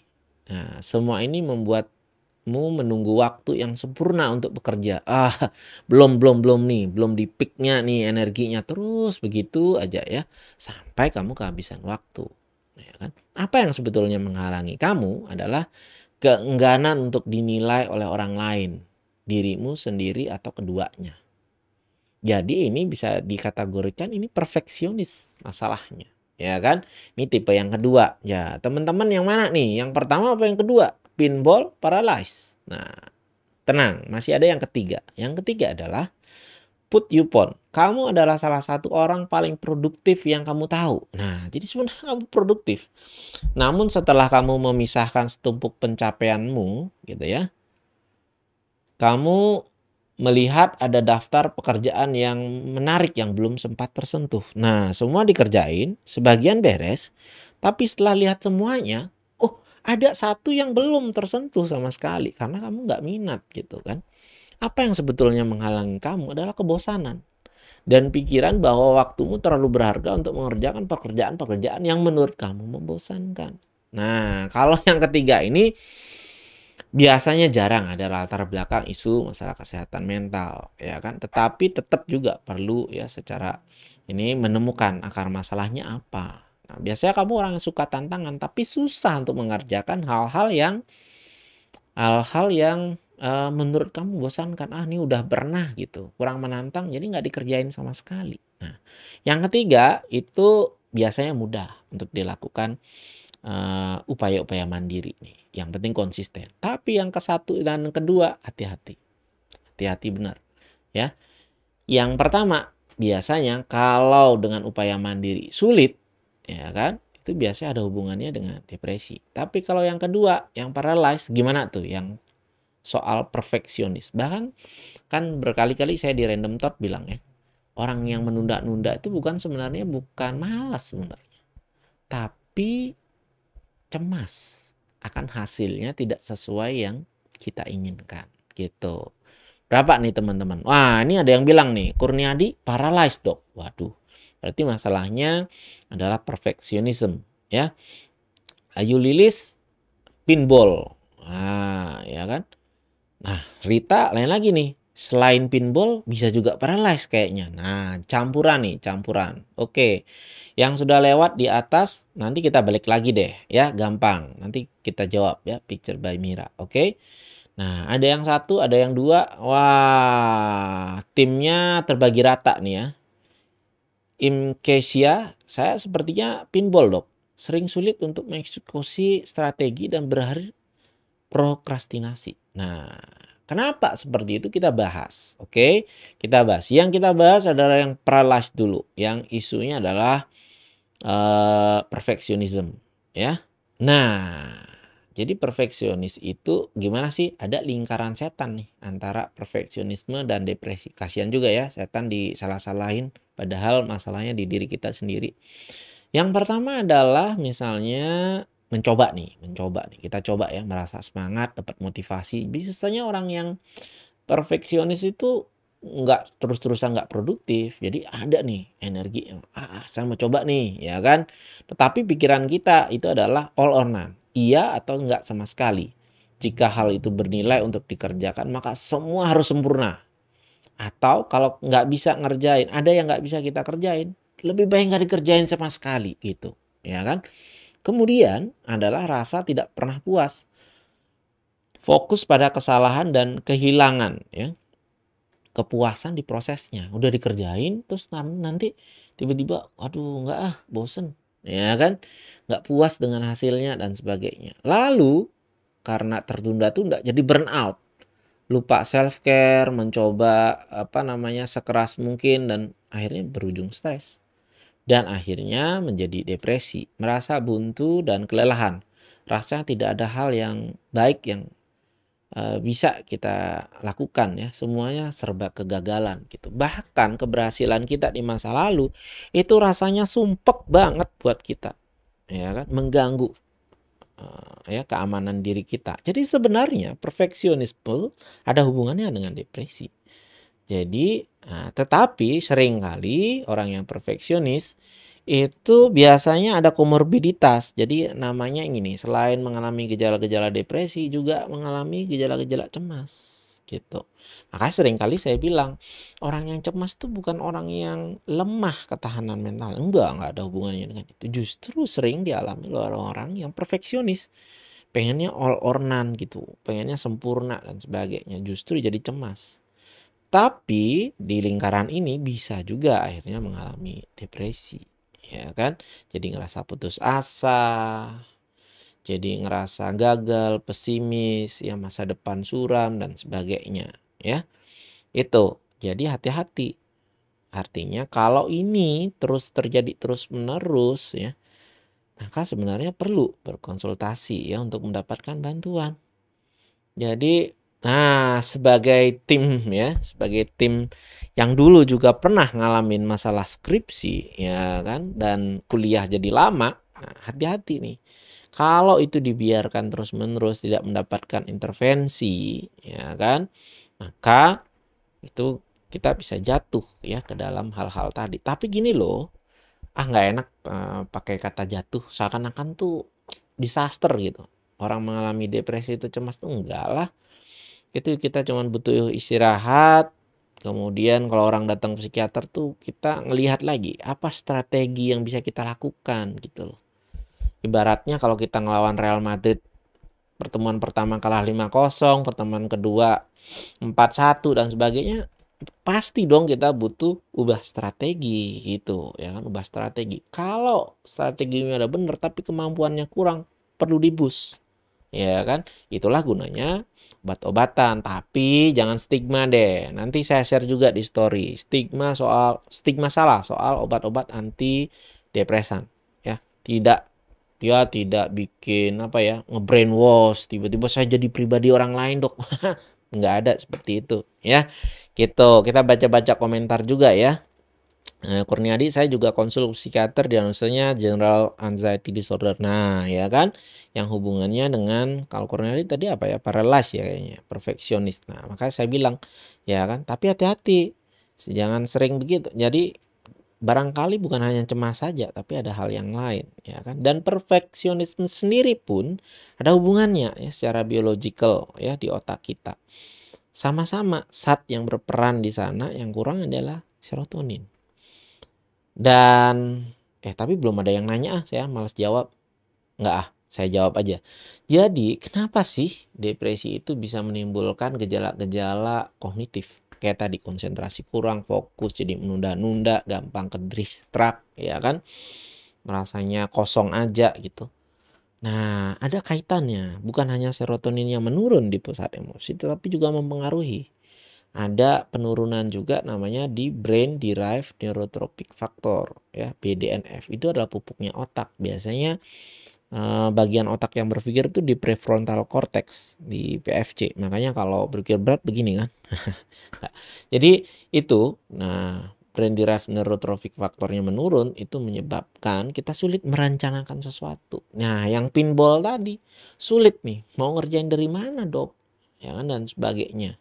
A: Nah, semua ini membuatmu menunggu waktu yang sempurna untuk bekerja. Belum nih, belum di peaknya nih energinya, terus begitu aja ya sampai kamu kehabisan waktu. Ya kan? Apa yang sebetulnya menghalangi kamu adalah keengganan untuk dinilai oleh orang lain, dirimu sendiri atau keduanya. Jadi ini bisa dikategorikan ini perfeksionis masalahnya. Ya kan? Ini tipe yang kedua. Ya, teman-teman yang mana nih? Yang pertama apa yang kedua? Pinball paralysis. Nah, tenang, masih ada yang ketiga. Yang ketiga adalah put you pon. Kamu adalah salah satu orang paling produktif yang kamu tahu. Nah, jadi sebenarnya kamu produktif. Namun setelah kamu memisahkan setumpuk pencapaianmu, gitu ya, kamu melihat ada daftar pekerjaan yang menarik yang belum sempat tersentuh. Nah, semua dikerjain, sebagian beres, tapi setelah lihat semuanya, ada satu yang belum tersentuh sama sekali karena kamu nggak minat gitu kan. Apa yang sebetulnya menghalangi kamu adalah kebosanan dan pikiran bahwa waktumu terlalu berharga untuk mengerjakan pekerjaan-pekerjaan yang menurut kamu membosankan. Nah, kalau yang ketiga ini biasanya jarang ada latar belakang isu masalah kesehatan mental, ya kan? Tetapi tetap juga perlu ya secara ini menemukan akar masalahnya apa. Nah, biasanya kamu orang yang suka tantangan tapi susah untuk mengerjakan hal-hal yang menurut kamu bosankan. Ini udah pernah gitu, kurang menantang jadi nggak dikerjain sama sekali. Nah, yang ketiga itu biasanya mudah untuk dilakukan upaya-upaya mandiri nih. Yang penting konsisten. Tapi yang ke-1 dan kedua hati-hati. Hati-hati benar ya. Yang pertama biasanya kalau dengan upaya mandiri sulit ya kan, itu biasanya ada hubungannya dengan depresi. Tapi kalau yang kedua, yang paralyzed gimana tuh? Yang soal perfeksionis. Bahkan kan berkali-kali saya di Random Thought bilang ya, orang yang menunda-nunda itu sebenarnya bukan malas sebenarnya, tapi cemas akan hasilnya tidak sesuai yang kita inginkan gitu. Berapa nih teman-teman? Wah, ini ada yang bilang nih, Kurniadi paralyzed dok. Waduh, berarti masalahnya adalah perfeksionisme ya. Ayu Lilis pinball. Ya kan? Nah, Rita lain lagi nih. Selain pinball bisa juga paralyzed kayaknya. Nah, campuran. Oke. Yang sudah lewat di atas nanti kita balik lagi deh ya, gampang. Nanti kita jawab ya, picture by Mira. Oke. Nah, ada yang 1, ada yang 2. Wah, timnya terbagi rata nih ya. Imkesia, saya sepertinya pinball dok. Sering sulit untuk mengeksekusi strategi dan berakhir prokrastinasi. Nah, kenapa seperti itu kita bahas. Oke, kita bahas. Yang kita bahas adalah yang paralyzed dulu. Yang isunya adalah perfeksionisme ya. Nah, jadi perfeksionis itu gimana sih? Ada lingkaran setan nih antara perfeksionisme dan depresi. Kasihan juga ya setan disalah-salahin padahal masalahnya di diri kita sendiri. Yang pertama adalah misalnya mencoba nih. Kita coba ya, merasa semangat, dapat motivasi. Biasanya orang yang perfeksionis itu nggak terus-terusan nggak produktif. Jadi ada nih energi yang saya mau coba nih ya kan. Tetapi pikiran kita itu adalah all or none. Iya atau enggak sama sekali. Jika hal itu bernilai untuk dikerjakan maka semua harus sempurna. Atau kalau nggak bisa ngerjain, ada yang nggak bisa kita kerjain, lebih baik nggak dikerjain sama sekali gitu ya kan. Kemudian adalah rasa tidak pernah puas. Fokus pada kesalahan dan kehilangan ya. Kepuasan di prosesnya. Udah dikerjain terus nanti tiba-tiba enggak bosen. Ya kan? Enggak puas dengan hasilnya dan sebagainya. Lalu karena tertunda-tunda jadi burnout. Lupa self care, mencoba sekeras mungkin dan akhirnya berujung stres. Dan akhirnya menjadi depresi, merasa buntu dan kelelahan. Rasanya tidak ada hal yang baik yang bisa kita lakukan ya, semuanya serba kegagalan gitu. Bahkan keberhasilan kita di masa lalu itu rasanya sumpek banget buat kita ya kan, mengganggu ya keamanan diri kita. Jadi sebenarnya perfeksionisme ada hubungannya dengan depresi. Jadi, tetapi seringkali orang yang perfeksionis itu biasanya ada komorbiditas. Jadi namanya ini, selain mengalami gejala-gejala depresi juga mengalami gejala-gejala cemas gitu. Makanya seringkali saya bilang orang yang cemas itu bukan orang yang lemah ketahanan mental. Enggak ada hubungannya dengan itu. Justru sering dialami oleh orang-orang yang perfeksionis. Pengennya all or none gitu, pengennya sempurna dan sebagainya. Justru jadi cemas. Tapi di lingkaran ini bisa juga akhirnya mengalami depresi, ya kan? Jadi ngerasa putus asa, jadi ngerasa gagal, pesimis, ya masa depan suram dan sebagainya, ya. Itu. Jadi hati-hati. Artinya kalau ini terus terjadi terus-menerus ya, maka sebenarnya perlu berkonsultasi ya untuk mendapatkan bantuan. Jadi sebagai tim ya, sebagai tim yang dulu juga pernah ngalamin masalah skripsi ya kan, dan kuliah jadi lama, hati-hati nih. Kalau itu dibiarkan terus-menerus tidak mendapatkan intervensi ya kan, maka itu kita bisa jatuh ya ke dalam hal-hal tadi. Tapi gini loh, nggak enak pakai kata jatuh, seakan-akan tuh disaster gitu. Orang mengalami depresi itu cemas tuh enggak lah. Itu kita cuma butuh istirahat. Kemudian kalau orang datang psikiater tuh kita ngelihat lagi apa strategi yang bisa kita lakukan gitu loh. Ibaratnya kalau kita ngelawan Real Madrid, pertemuan pertama kalah 5-0, pertemuan kedua 4-1 dan sebagainya, pasti dong kita butuh ubah strategi gitu ya kan, ubah strategi. Kalau strateginya udah bener tapi kemampuannya kurang, perlu dibus ya kan. Itulah gunanya obat-obatan. Tapi jangan stigma deh, nanti saya share juga di story stigma salah soal obat-obat anti depresan ya. Tidak bikin nge-brainwash tiba-tiba saya jadi pribadi orang lain dok. Nggak ada seperti itu ya. Gitu, kita baca-baca komentar juga ya. Kurniadi, saya juga konsul psikiater, diagnosanya general anxiety disorder. Nah, ya kan, yang hubungannya dengan, kalau Kurniadi tadi apa ya, paralysis ya kayaknya, perfeksionis. Nah, makanya saya bilang, ya kan, tapi hati-hati, jangan sering begitu. Jadi barangkali bukan hanya cemas saja, tapi ada hal yang lain, ya kan. Dan perfeksionisme sendiri pun ada hubungannya ya secara biologikal ya di otak kita. Sama-sama zat yang berperan di sana, yang kurang adalah serotonin. Dan tapi belum ada yang nanya, saya malas jawab. Enggak saya jawab aja. Jadi kenapa sih depresi itu bisa menimbulkan gejala-gejala kognitif? Kayak tadi, konsentrasi kurang, fokus jadi menunda-nunda, gampang ke distract ya kan, merasanya kosong aja gitu. Nah, ada kaitannya, bukan hanya serotonin yang menurun di pusat emosi, tetapi juga mempengaruhi. Ada penurunan juga namanya di brain derived neurotrophic factor ya, BDNF. Itu adalah pupuknya otak. Biasanya bagian otak yang berpikir itu di prefrontal cortex, di PFC. Makanya kalau berpikir berat begini kan. Jadi itu, brain derived neurotrophic factornya menurun, itu menyebabkan kita sulit merencanakan sesuatu. Nah, yang pinball tadi sulit nih, mau ngerjain dari mana dok, ya kan, dan sebagainya.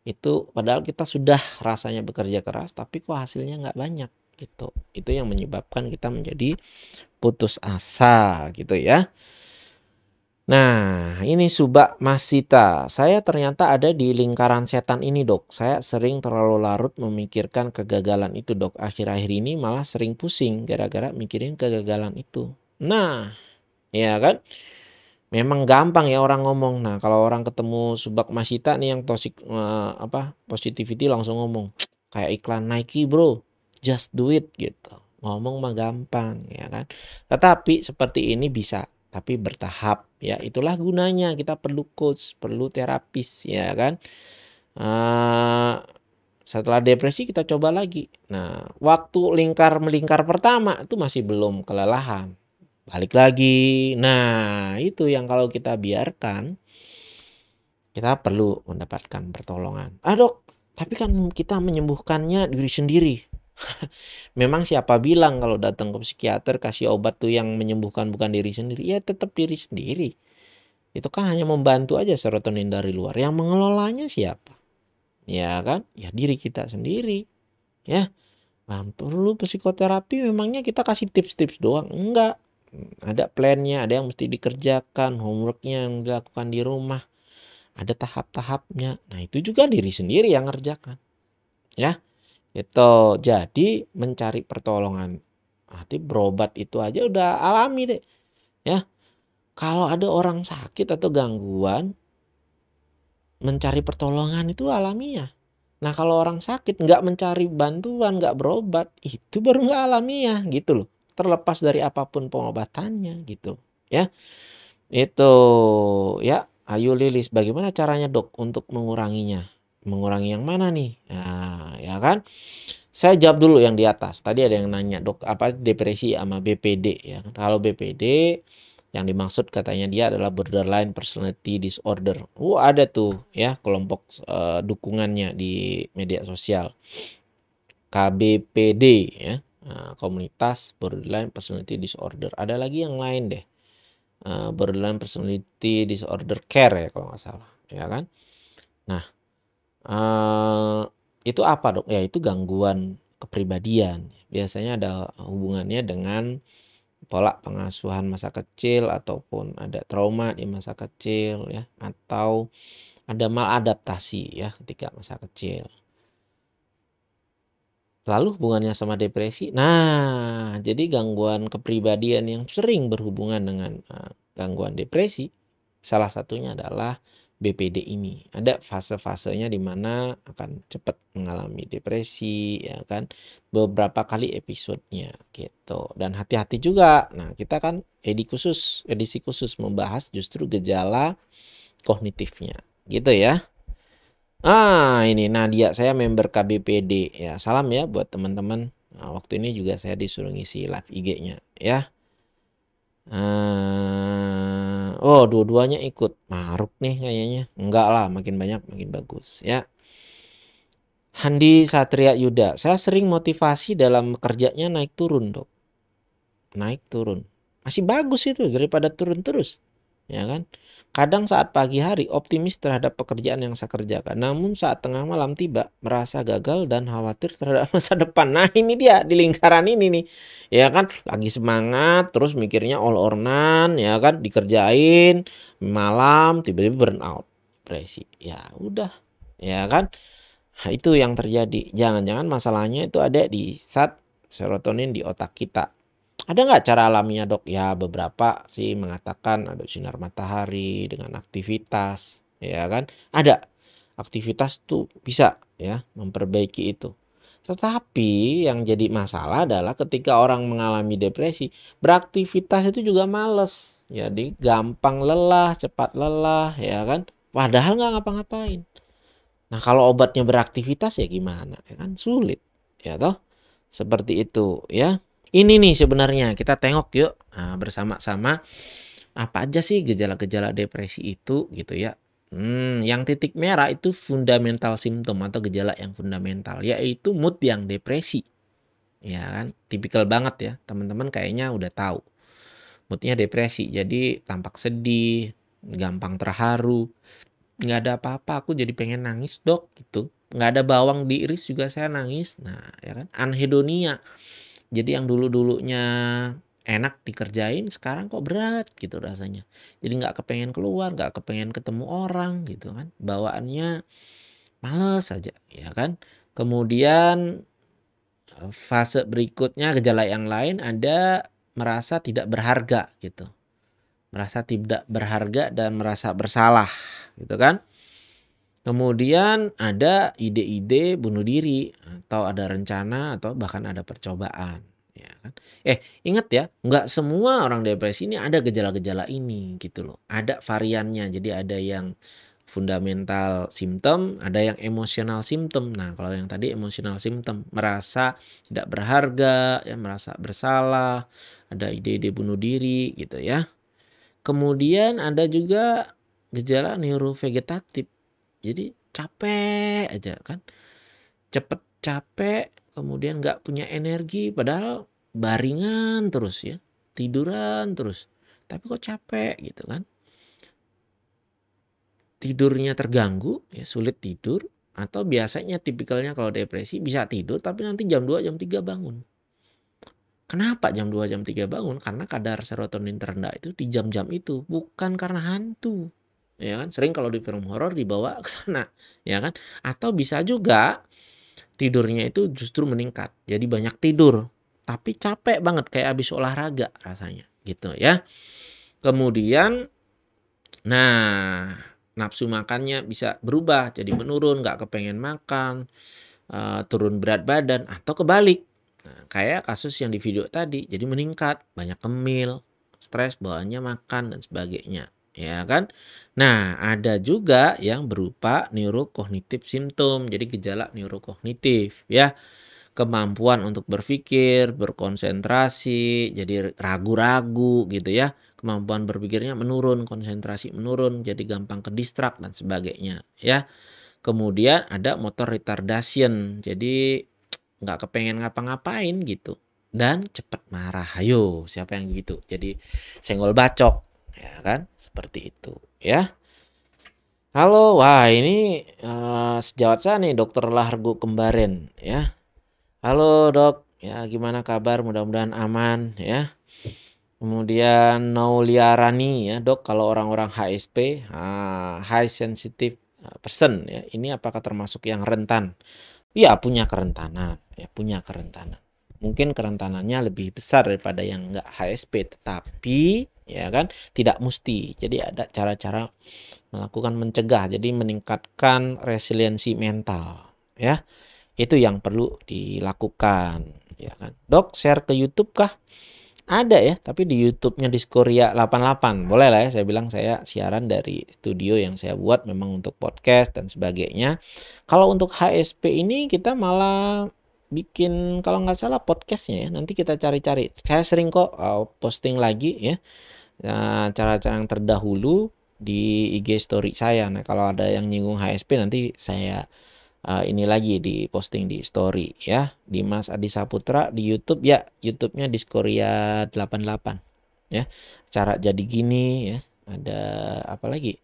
A: Itu padahal kita sudah rasanya bekerja keras, tapi kok hasilnya nggak banyak gitu. Itu yang menyebabkan kita menjadi putus asa gitu ya. Nah, ini Subak Masita. Saya ternyata ada di lingkaran setan ini dok. Saya sering terlalu larut memikirkan kegagalan itu dok. Akhir-akhir ini malah sering pusing gara-gara mikirin kegagalan itu. Nah, ya kan? Memang gampang ya orang ngomong. Nah, kalau orang ketemu Subak Masita nih yang toxic positivity, langsung ngomong kayak iklan Nike bro, just do it gitu. Ngomong mah gampang ya kan. Tetapi seperti ini bisa, tapi bertahap ya. Itulah gunanya kita perlu coach, perlu terapis ya kan. Setelah depresi kita coba lagi. Nah, waktu melingkar pertama itu masih belum kelelahan, balik lagi. Nah, itu yang kalau kita biarkan, kita perlu mendapatkan pertolongan. Dok, tapi kan kita menyembuhkannya diri sendiri. Memang siapa bilang kalau datang ke psikiater kasih obat tuh yang menyembuhkan bukan diri sendiri? Ya tetap diri sendiri.
E: Itu kan hanya membantu aja serotonin dari luar. Yang mengelolanya siapa? Ya kan? Ya diri kita sendiri. Ya. Nah, perlu psikoterapi memangnya kita kasih tips-tips doang? Enggak. Ada plannya, ada yang mesti dikerjakan, homeworknya yang dilakukan di rumah. Ada tahap-tahapnya. Nah, itu juga diri sendiri yang ngerjakan. Ya. Itu. Jadi mencari pertolongan. Nanti berobat itu aja udah alami deh. Ya. Kalau ada orang sakit atau gangguan, mencari pertolongan itu alamiah. Nah, kalau orang sakit nggak mencari bantuan, nggak berobat, itu baru nggak alamiah gitu loh. Terlepas dari apapun pengobatannya gitu. Ya. Itu ya. Ayo Lilis, bagaimana caranya dok untuk menguranginya? Mengurangi yang mana nih? Nah, ya kan? Saya jawab dulu yang di atas. Tadi ada yang nanya, dok, apa depresi sama BPD ya. Kalau BPD yang dimaksud katanya dia adalah borderline personality disorder. Ada tuh ya kelompok dukungannya di media sosial. KBPD ya. Komunitas borderline personality disorder. Ada lagi yang lain deh. Borderline personality disorder care ya kalau nggak salah, ya kan? Nah, itu apa dok? Ya itu gangguan kepribadian. Biasanya ada hubungannya dengan pola pengasuhan masa kecil ataupun ada trauma di masa kecil ya, atau ada maladaptasi ya ketika masa kecil. Lalu hubungannya sama depresi. Nah, jadi gangguan kepribadian yang sering berhubungan dengan gangguan depresi, salah satunya adalah BPD ini. Ada fase-fasenya di mana akan cepat mengalami depresi, ya kan? Beberapa kali episodenya gitu. Dan hati-hati juga. Nah, kita kan edisi khusus membahas justru gejala kognitifnya, gitu ya. Ini Nadia, saya member KBPD ya. Salam ya buat teman-teman. Nah, waktu ini juga saya disuruh ngisi live IG-nya ya. Dua-duanya ikut. Maruk nih kayaknya. Enggak lah, makin banyak makin bagus ya. Handi Satria Yuda, saya sering motivasi dalam kerjanya naik turun dok. Naik turun. Masih bagus itu daripada turun terus. Ya kan? Kadang saat pagi hari optimis terhadap pekerjaan yang saya kerjakan. Namun saat tengah malam tiba merasa gagal dan khawatir terhadap masa depan. Nah ini dia di lingkaran ini nih. Ya kan lagi semangat terus mikirnya all or none. Ya kan dikerjain malam tiba-tiba burn out. Depresi. Ya udah. Ya kan. Nah, itu yang terjadi. Jangan-jangan masalahnya itu ada di zat serotonin di otak kita. Ada nggak cara alaminya dok? Ya beberapa sih mengatakan ada sinar matahari dengan aktivitas, ya kan? Ada aktivitas tuh bisa ya memperbaiki itu. Tetapi yang jadi masalah adalah ketika orang mengalami depresi, beraktivitas itu juga males. Jadi gampang lelah, cepat lelah, ya kan? Padahal nggak ngapa-ngapain. Nah kalau obatnya beraktivitas ya gimana? Ya kan sulit, ya toh? Seperti itu ya. Ini nih sebenarnya kita tengok yuk bersama-sama apa aja sih gejala-gejala depresi itu gitu ya. Yang titik merah itu fundamental symptom atau gejala yang fundamental, yaitu mood yang depresi. Ya kan, tipikal banget ya teman-teman kayaknya udah tahu. Moodnya depresi, jadi tampak sedih, gampang terharu, nggak ada apa-apa aku jadi pengen nangis dok gitu. Nggak ada bawang diiris juga saya nangis. Nah ya kan, anhedonia. Jadi yang dulu-dulunya enak dikerjain sekarang kok berat gitu rasanya. Jadi nggak kepengen keluar, nggak kepengen ketemu orang gitu kan. Bawaannya males aja ya kan. Kemudian fase berikutnya gejala yang lain ada merasa tidak berharga gitu. Merasa tidak berharga dan merasa bersalah gitu kan. Kemudian ada ide-ide bunuh diri atau ada rencana atau bahkan ada percobaan, ya kan? Ingat ya, nggak semua orang depresi ini ada gejala-gejala ini gitu loh. Ada variannya. Jadi ada yang fundamental symptom, ada yang emosional symptom. Nah, kalau yang tadi emosional symptom merasa tidak berharga, ya merasa bersalah, ada ide-ide bunuh diri gitu ya. Kemudian ada juga gejala neurovegetatif. Jadi capek aja kan, cepet capek, kemudian nggak punya energi, padahal baringan terus ya, tiduran terus, tapi kok capek gitu kan. tidurnya terganggu, ya sulit tidur, atau biasanya tipikalnya kalau depresi bisa tidur tapi nanti jam 2, jam 3 bangun. Kenapa jam 2, jam 3 bangun? Karena kadar serotonin terendah itu di jam-jam itu, bukan karena hantu. Ya kan? Sering kalau di film horor dibawa ke sana, ya kan? Atau bisa juga tidurnya itu justru meningkat. Jadi banyak tidur, tapi capek banget kayak habis olahraga rasanya, gitu ya. Kemudian nah, nafsu makannya bisa berubah jadi menurun, nggak kepengen makan, turun berat badan, atau kebalik. Nah, kayak kasus yang di video tadi, jadi meningkat, banyak kemil, stres, bawaannya makan dan sebagainya, ya kan? Nah, ada juga yang berupa neurokognitif symptom, jadi gejala neurokognitif, ya. Kemampuan untuk berpikir, berkonsentrasi, jadi ragu-ragu gitu ya. Kemampuan berpikirnya menurun, konsentrasi menurun, jadi gampang kedistrak dan sebagainya, ya. Kemudian ada motor retardation, jadi nggak kepengen ngapa-ngapain gitu, dan cepat marah. Ayo, siapa yang gitu? Jadi senggol bacok, ya kan? Seperti itu, ya. Halo, wah ini sejawat saya nih Dokter Lahargo Kembaren, ya. Halo dok, ya gimana kabar? Mudah-mudahan aman ya. Kemudian Nauliarani ya dok, kalau orang-orang HSP, high sensitive person ya, ini apakah termasuk yang rentan? Iya, punya kerentanan, ya punya kerentanan. Mungkin kerentanannya lebih besar daripada yang nggak HSP, tetapi ya kan tidak mesti. Jadi ada cara-cara melakukan mencegah, jadi meningkatkan resiliensi mental ya. Itu yang perlu dilakukan, ya kan. Dok, share ke YouTube kah? Ada ya, tapi di YouTube-nya Diskoria 88. Boleh lah ya, saya bilang saya siaran dari studio yang saya buat memang untuk podcast dan sebagainya. Kalau untuk HSP ini kita malah bikin kalau nggak salah podcastnya ya. Nanti kita cari-cari. Saya sering kok posting lagi ya. Cara-cara yang terdahulu di IG story saya. Nah, kalau ada yang nyinggung HSP nanti saya ini lagi di posting di story ya. Dimas Adi Saputra di YouTube ya, YouTube-nya Diskoria 88 ya. Cara jadi gini ya. Ada apa lagi?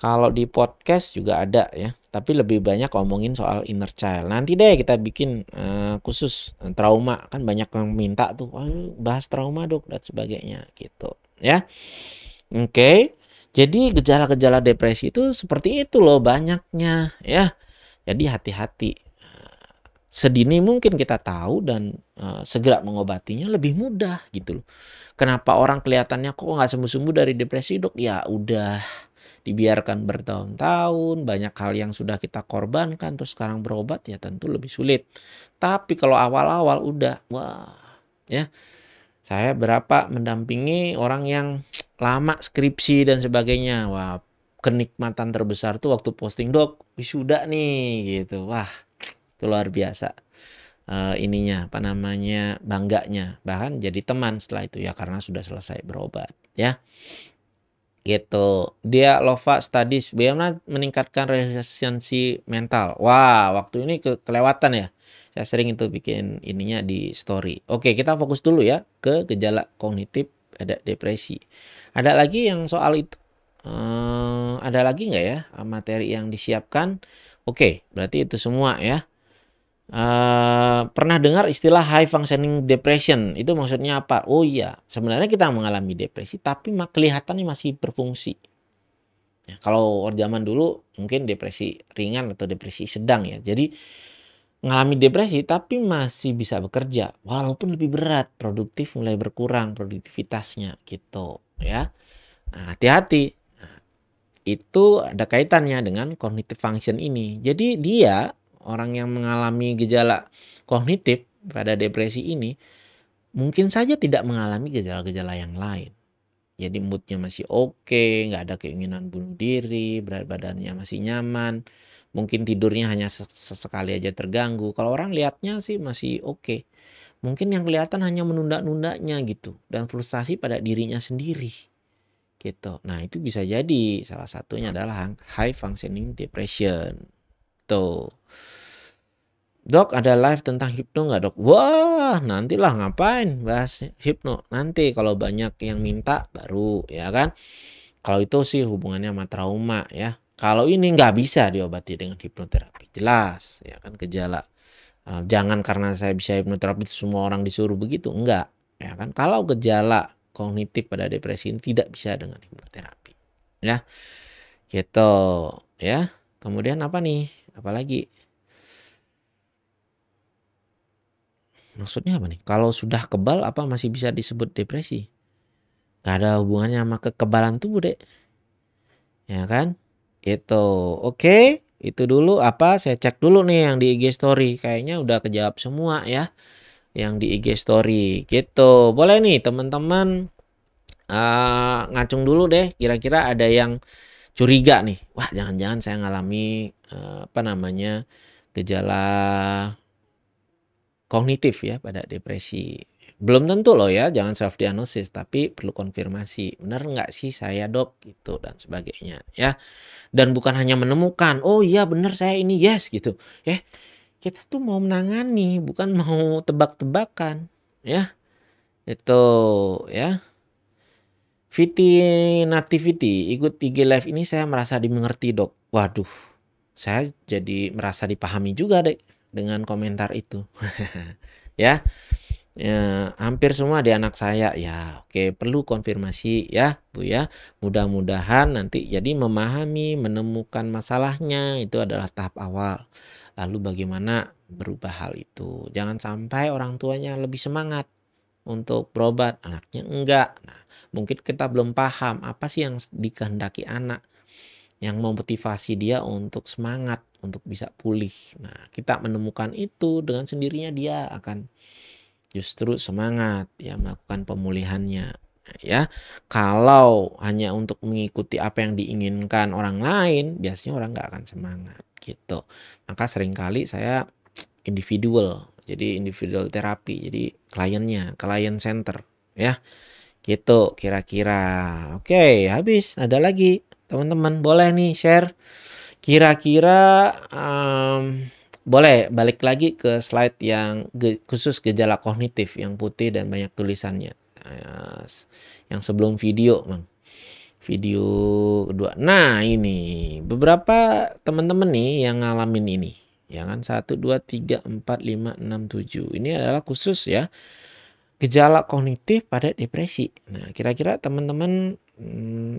E: Kalau di podcast juga ada ya, tapi lebih banyak ngomongin soal inner child. Nanti deh kita bikin khusus trauma, kan banyak yang minta tuh, bahas trauma dok dan sebagainya gitu ya. Oke. Jadi gejala-gejala depresi itu seperti itu loh banyaknya ya. Jadi hati-hati, sedini mungkin kita tahu dan segera mengobatinya lebih mudah gitu loh. Kenapa orang kelihatannya kok nggak sembuh-sembuh dari depresi dok? Ya udah dibiarkan bertahun-tahun, banyak hal yang sudah kita korbankan, terus sekarang berobat ya tentu lebih sulit. Tapi kalau awal-awal udah, wah ya. Saya berapa mendampingi orang yang lama skripsi dan sebagainya, wah. Kenikmatan terbesar tuh waktu posting dok wisuda nih gitu, wah itu luar biasa ininya apa namanya bangganya, bahkan jadi teman setelah itu ya karena sudah selesai berobat ya gitu. Dia Lova Studies bagaimana meningkatkan resiliensi mental. Wah waktu ini kelewatan ya, saya sering itu bikin ininya di story. Oke, kita fokus dulu ya ke gejala kognitif ada depresi. Ada lagi yang soal itu? Ada lagi nggak ya materi yang disiapkan? Oke, berarti itu semua ya. Pernah dengar istilah high functioning depression? Itu maksudnya apa? Oh iya, sebenarnya kita mengalami depresi tapi kelihatannya masih berfungsi. Ya, kalau zaman dulu mungkin depresi ringan atau depresi sedang ya. Jadi mengalami depresi tapi masih bisa bekerja walaupun lebih berat, produktif mulai berkurang produktivitasnya gitu ya. Nah, hati-hati. Itu ada kaitannya dengan cognitive function ini. Jadi dia orang yang mengalami gejala kognitif pada depresi ini mungkin saja tidak mengalami gejala-gejala yang lain. Jadi moodnya masih oke, nggak ada keinginan bunuh diri, berat badannya masih nyaman, mungkin tidurnya hanya sesekali aja terganggu. Kalau orang lihatnya sih masih oke. Mungkin yang kelihatan hanya menunda-nundanya gitu dan frustasi pada dirinya sendiri. Gitu. Nah, itu bisa jadi salah satunya adalah high functioning depression. Tuh. Dok, ada live tentang hipno nggak dok? Wah, nantilah ngapain bahas hipno. Nanti kalau banyak yang minta baru ya kan. Kalau itu sih hubungannya sama trauma ya. Kalau ini nggak bisa diobati dengan hipnoterapi, jelas ya kan gejala. Jangan karena saya bisa hipnoterapi semua orang disuruh begitu, enggak ya kan. Kalau gejala kognitif pada depresi ini tidak bisa dengan hipnoterapi ya, gitu ya. Kemudian apa nih, apalagi maksudnya apa nih, kalau sudah kebal apa masih bisa disebut depresi? Nggak ada hubungannya sama kekebalan tubuh dek, ya kan. Itu oke, itu dulu apa, saya cek dulu nih yang di IG story, kayaknya udah kejawab semua ya yang di IG story gitu. Boleh nih teman-teman ngacung dulu deh, kira-kira ada yang curiga nih, wah jangan-jangan saya ngalami gejala kognitif ya pada depresi. Belum tentu loh ya, jangan self diagnosis, tapi perlu konfirmasi, benar nggak sih saya dok gitu dan sebagainya ya. Dan bukan hanya menemukan, oh iya benar saya ini, yes gitu ya. Kita tuh mau menangani, bukan mau tebak-tebakan ya. Itu ya. Viti Nativity, ikut IG live ini saya merasa dimengerti dok. Waduh, saya jadi merasa dipahami juga deh dengan komentar itu. Ya, hampir semua di anak saya ya. Oke, perlu konfirmasi ya Bu ya. Mudah-mudahan nanti jadi memahami, menemukan masalahnya itu adalah tahap awal. Lalu bagaimana berubah hal itu. Jangan sampai orang tuanya lebih semangat untuk berobat, anaknya enggak. Nah, mungkin kita belum paham apa sih yang dikehendaki anak, yang memotivasi dia untuk semangat, untuk bisa pulih. Nah, kita menemukan itu, dengan sendirinya dia akan justru semangat ya melakukan pemulihannya. Ya, kalau hanya untuk mengikuti apa yang diinginkan orang lain, biasanya orang nggak akan semangat gitu. Maka seringkali saya individual, jadi individual terapi, jadi kliennya, client center ya. Gitu kira-kira. Oke, habis. Ada lagi teman-teman boleh nih share. Kira-kira boleh balik lagi ke slide yang khusus gejala kognitif yang putih dan banyak tulisannya. Yang sebelum video, Bang. Video kedua. Nah, ini beberapa teman-teman nih yang ngalamin ini. Ya kan 1 2 3 4 5 6 7. Ini adalah khusus ya gejala kognitif pada depresi. Nah, kira-kira teman-teman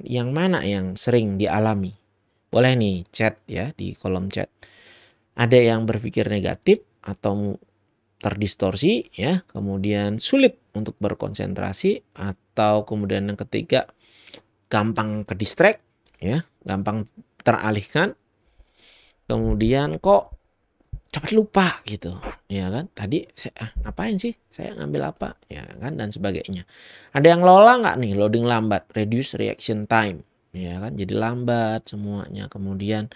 E: yang mana yang sering dialami? Boleh nih chat ya di kolom chat. Ada yang berpikir negatif atau terdistorsi ya, kemudian sulit untuk berkonsentrasi, atau kemudian yang ketiga gampang ke distract ya, gampang teralihkan. Kemudian kok cepat lupa gitu ya kan, tadi saya ngapain sih, saya ngambil apa ya kan, dan sebagainya. Ada yang lola nggak nih, loading lambat, reduce reaction time ya kan, jadi lambat semuanya. Kemudian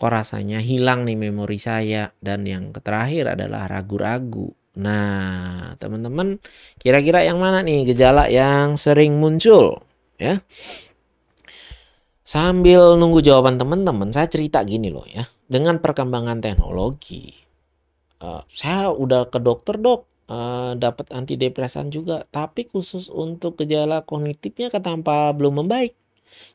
E: kok rasanya hilang nih memori saya, dan yang terakhir adalah ragu-ragu. Nah teman-teman, kira-kira yang mana nih gejala yang sering muncul ya? Sambil nunggu jawaban teman-teman, saya cerita gini loh ya. Dengan perkembangan teknologi, saya udah ke dokter dok, dapat antidepresan juga, tapi khusus untuk gejala kognitifnya kenapa belum membaik?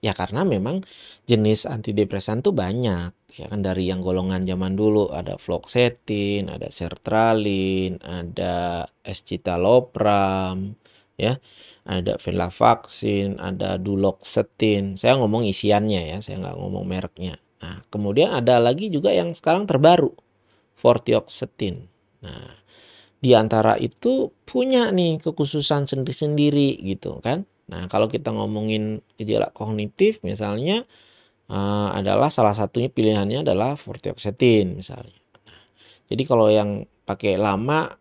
E: Ya karena memang jenis antidepresan tuh banyak ya kan, dari yang golongan zaman dulu ada fluoxetine, ada sertralin, ada escitalopram ya, ada venlafaxine, ada duloxetine. Saya ngomong isiannya ya, saya nggak ngomong mereknya. Nah, kemudian ada lagi juga yang sekarang terbaru, vortioxetine. Nah, di antara itu punya nih kekhususan sendiri-sendiri gitu kan. Nah, kalau kita ngomongin gejala kognitif misalnya, adalah salah satunya pilihannya adalah vortioxetine misalnya. Nah, jadi kalau yang pakai lama,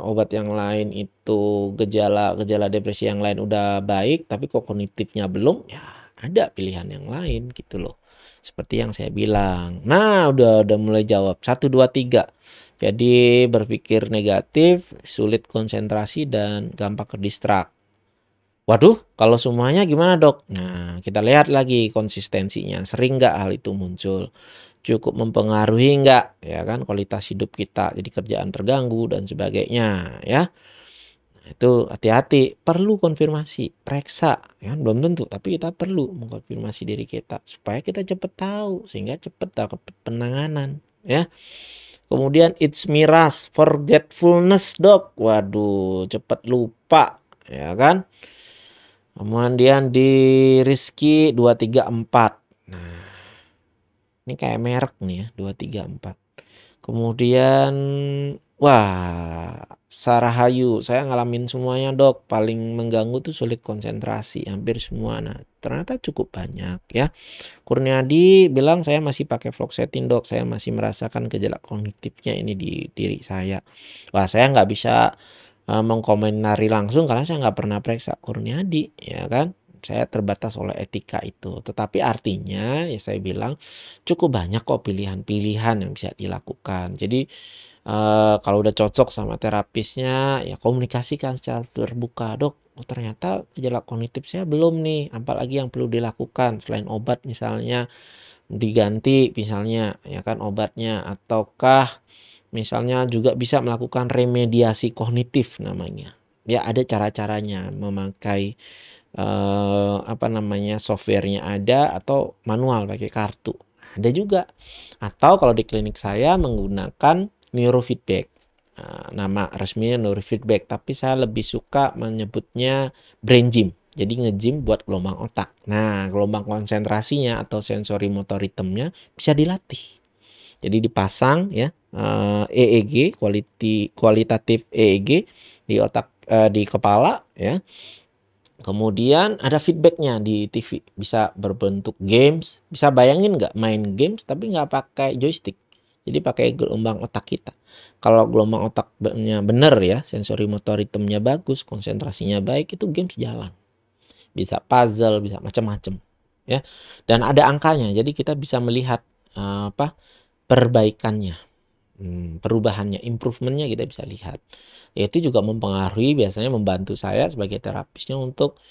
E: obat yang lain itu gejala depresi yang lain udah baik, tapi kok kognitifnya belum, ya ada pilihan yang lain gitu loh. Seperti yang saya bilang. Nah, udah mulai jawab 1 2 3. Jadi berpikir negatif, sulit konsentrasi, dan gampang ke distract. Waduh, kalau semuanya gimana dok? Nah, kita lihat lagi konsistensinya. Sering nggak hal itu muncul? Cukup mempengaruhi nggak ya kan kualitas hidup kita? Jadi kerjaan terganggu dan sebagainya ya. Itu hati-hati, perlu konfirmasi, periksa, ya kan? Belum tentu, tapi kita perlu mengkonfirmasi diri kita supaya kita cepet tahu, sehingga cepet dapat penanganan, ya. Kemudian it's miras, forgetfulness dok, waduh cepet lupa, ya kan. Kemudian di Rizky 234, nah ini kayak merek nih ya, 234. Kemudian wah, Sarahayu, saya ngalamin semuanya dok. Paling mengganggu tuh sulit konsentrasi, hampir semua. Nah, ternyata cukup banyak ya. Kurniadi bilang saya masih pakai fluoxetine dok. Saya masih merasakan gejala kognitifnya ini di diri saya. Wah, saya nggak bisa mengkomentari langsung karena saya nggak pernah periksa Kurniadi, ya kan. Saya terbatas oleh etika itu. Tetapi artinya ya saya bilang cukup banyak kok pilihan-pilihan yang bisa dilakukan. Jadi kalau udah cocok sama terapisnya ya komunikasikan secara terbuka. Dok, ternyata gejala kognitif saya belum nih. Apalagi yang perlu dilakukan selain obat misalnya diganti misalnya ya kan obatnya, ataukah misalnya juga bisa melakukan remediasi kognitif namanya. Ya ada cara-caranya memakai softwarenya ada atau manual pakai kartu. Ada juga. Atau kalau di klinik saya menggunakan neurofeedback. Nama resminya neurofeedback, tapi saya lebih suka menyebutnya brain gym. Jadi nge-gym buat gelombang otak. Nah, gelombang konsentrasinya atau sensori motor rhythmnya bisa dilatih. Jadi dipasang ya EEG, kualitatif EEG di otak di kepala ya. Kemudian ada feedbacknya di TV, bisa berbentuk games, bisa bayangin nggak main games tapi nggak pakai joystick, jadi pakai gelombang otak kita. Kalau gelombang otaknya bener ya, sensori motor rhythmnya bagus, konsentrasinya baik, itu games jalan, bisa puzzle, bisa macam-macam ya. Dan ada angkanya, jadi kita bisa melihat perbaikannya, perubahannya, improvementnya kita bisa lihat. Itu juga mempengaruhi, biasanya membantu saya sebagai terapisnya untuk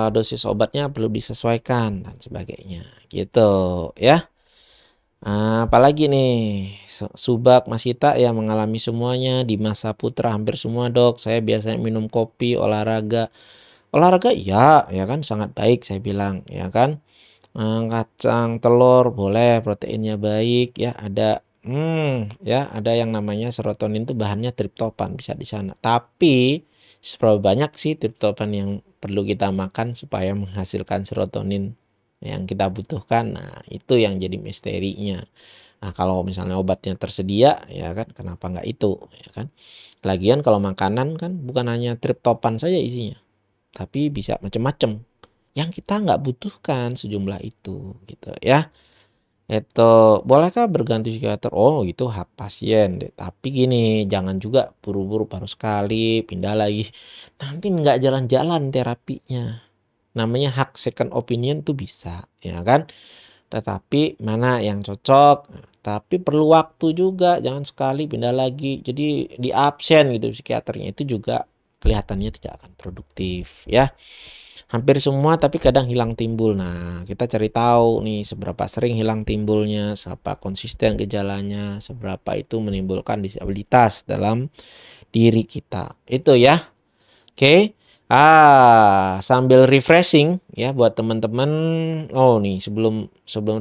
E: dosis obatnya perlu disesuaikan dan sebagainya gitu ya. Apalagi nih Subak Masita yang mengalami semuanya di masa putra hampir semua dok. Saya biasanya minum kopi, olahraga iya ya kan sangat baik saya bilang ya kan. Kacang telur boleh, proteinnya baik ya. Ada ada yang namanya serotonin, itu bahannya triptopan, bisa di sana. Tapi seberapa banyak sih triptopan yang perlu kita makan supaya menghasilkan serotonin yang kita butuhkan? Nah, itu yang jadi misterinya. Nah, kalau misalnya obatnya tersedia ya kan, kenapa nggak itu ya kan? Lagian kalau makanan kan bukan hanya triptopan saja isinya, tapi bisa macam-macam yang kita nggak butuhkan sejumlah itu gitu ya. Bolehkah berganti psikiater? Oh itu hak pasien deh. Tapi gini, jangan juga buru-buru baru sekali pindah lagi. Nanti nggak jalan-jalan terapinya. Namanya hak second opinion tuh bisa, ya kan? Tetapi mana yang cocok? Tapi perlu waktu juga, jangan sekali pindah lagi. Jadi di absen gitu psikiaternya, itu juga kelihatannya tidak akan produktif, ya. Hampir semua tapi kadang hilang timbul. Nah, kita cari tahu nih seberapa sering hilang timbulnya, seberapa konsisten gejalanya, seberapa itu menimbulkan disabilitas dalam diri kita. Itu ya. Oke. Sambil refreshing ya buat teman-teman. Oh nih, sebelum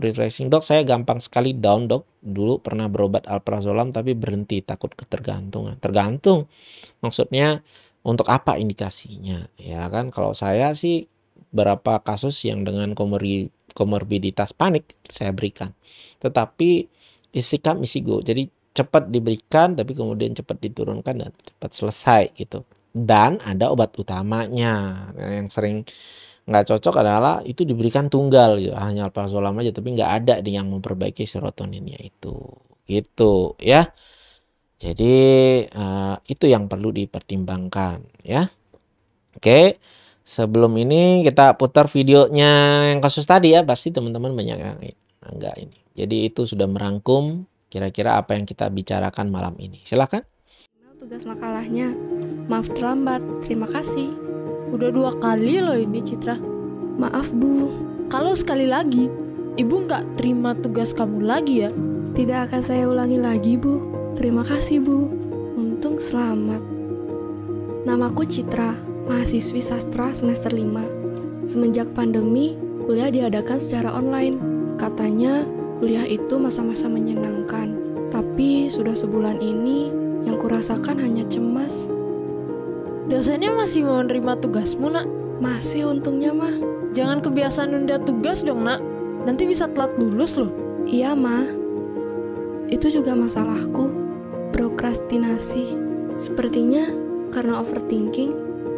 E: refreshing, dok, saya gampang sekali down, dok. Dulu pernah berobat alprazolam tapi berhenti, takut ketergantungan. Tergantung. Maksudnya untuk apa indikasinya ya kan? Kalau saya sih berapa kasus yang dengan komorbiditas panik saya berikan, tetapi isi come isi go, jadi cepat diberikan tapi kemudian cepat diturunkan dan cepat selesai gitu. Dan ada obat utamanya. Yang sering nggak cocok adalah itu diberikan tunggal gitu, hanya alprazolam aja tapi nggak ada yang memperbaiki serotoninnya itu gitu ya. Jadi itu yang perlu dipertimbangkan ya. Oke, sebelum ini kita putar videonya yang kasus tadi ya. Pasti teman-teman banyak yang enggak ini. Jadi itu sudah merangkum kira-kira apa yang kita bicarakan malam ini. Silakan.
B: Tugas makalahnya. Maaf terlambat, terima kasih.
C: Udah 2 kali loh ini Citra.
B: Maaf Bu,
C: Kalau sekali lagi, Ibu nggak terima tugas kamu lagi ya?
B: tidak akan saya ulangi lagi Bu. Terima kasih Bu, untung selamat. Namaku Citra, mahasiswi sastra semester 5. Semenjak pandemi, kuliah diadakan secara online. Katanya, kuliah itu masa-masa menyenangkan. Tapi sudah sebulan ini, yang kurasakan hanya cemas.
C: Dosennya masih mau nerima tugasmu, Nak.
B: Masih untungnya mah.
C: Jangan kebiasaan nunda tugas dong, Nak. Nanti bisa telat lulus loh.
B: Iya mah. Itu juga masalahku. Prokrastinasi. Sepertinya karena overthinking,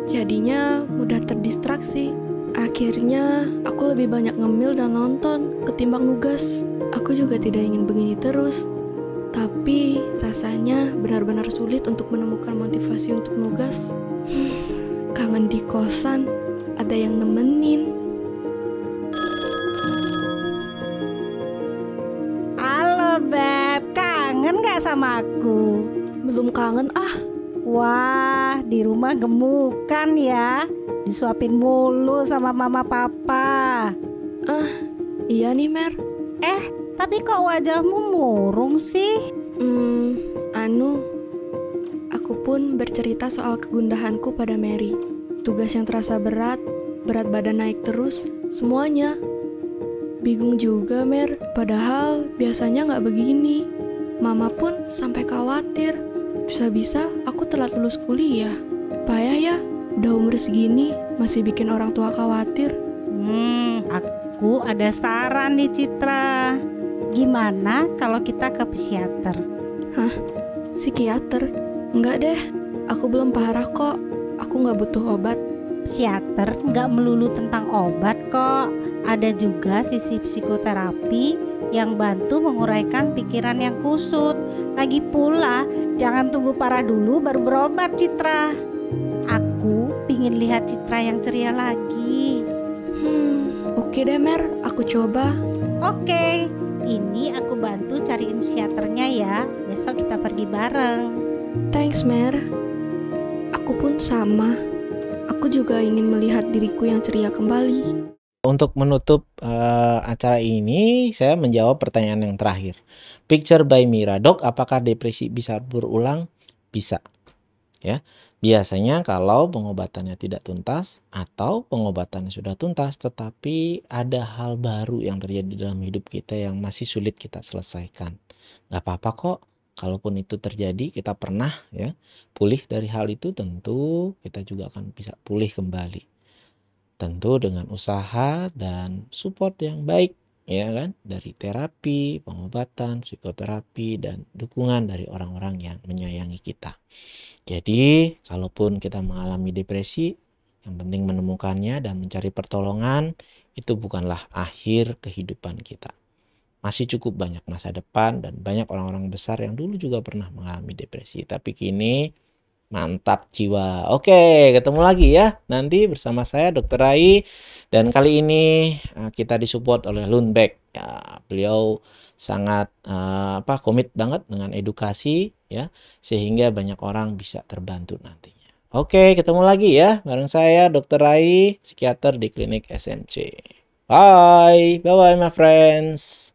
B: jadinya mudah terdistraksi. Akhirnya aku lebih banyak ngemil dan nonton ketimbang nugas. Aku juga tidak ingin begini terus. Tapi rasanya benar-benar sulit untuk menemukan motivasi untuk nugas. Kangen di kosan, ada yang nemenin.
D: Halo Beb, kangen gak sama aku?
B: Belum kangen ah.
D: Wah, di rumah gemukan ya. Disuapin mulu sama mama papa.
B: Iya nih Mer.
D: Tapi kok wajahmu murung sih?
B: Aku pun bercerita soal kegundahanku pada Mary. Tugas yang terasa berat badan naik terus, semuanya. Bingung juga Mer, padahal biasanya nggak begini. Mama pun sampai khawatir, bisa-bisa aku telat lulus kuliah. Payah ya, udah umur segini masih bikin orang tua khawatir.
D: Aku ada saran nih Citra. Gimana kalau kita ke psikiater?
B: Psikiater? Enggak deh, aku belum parah kok. Aku nggak butuh obat.
D: Psikiater nggak melulu tentang obat kok. Ada juga sisi psikoterapi yang bantu menguraikan pikiran yang kusut. Lagi pula, jangan tunggu parah dulu baru berobat Citra. Aku pingin lihat Citra yang ceria lagi.
B: Oke deh Mer, aku coba.
D: Oke, ini aku bantu cariin psikiaternya ya. Besok kita pergi bareng.
B: Thanks Mer. Aku pun sama. Aku juga ingin melihat diriku yang ceria kembali.
E: Untuk menutup acara ini, saya menjawab pertanyaan yang terakhir. Picture by Mira. Dok, apakah depresi bisa berulang? Bisa. Ya. Biasanya kalau pengobatannya tidak tuntas atau pengobatannya sudah tuntas tetapi ada hal baru yang terjadi dalam hidup kita yang masih sulit kita selesaikan. Gak apa-apa kok. Kalaupun itu terjadi, kita pernah ya pulih dari hal itu, tentu kita juga akan bisa pulih kembali. Tentu dengan usaha dan support yang baik, ya kan, dari terapi, pengobatan, psikoterapi, dan dukungan dari orang-orang yang menyayangi kita. Jadi, kalaupun kita mengalami depresi, yang penting menemukannya dan mencari pertolongan, itu bukanlah akhir kehidupan kita. Masih cukup banyak masa depan dan banyak orang-orang besar yang dulu juga pernah mengalami depresi. Tapi kini mantap jiwa. Oke, ketemu lagi ya nanti bersama saya Dr. Rai. Dan kali ini kita disupport oleh Lundbeck. Ya, beliau sangat komit banget dengan edukasi ya, sehingga banyak orang bisa terbantu nantinya. Oke, ketemu lagi ya bareng saya Dr. Rai, psikiater di Klinik SMC. Bye my friends.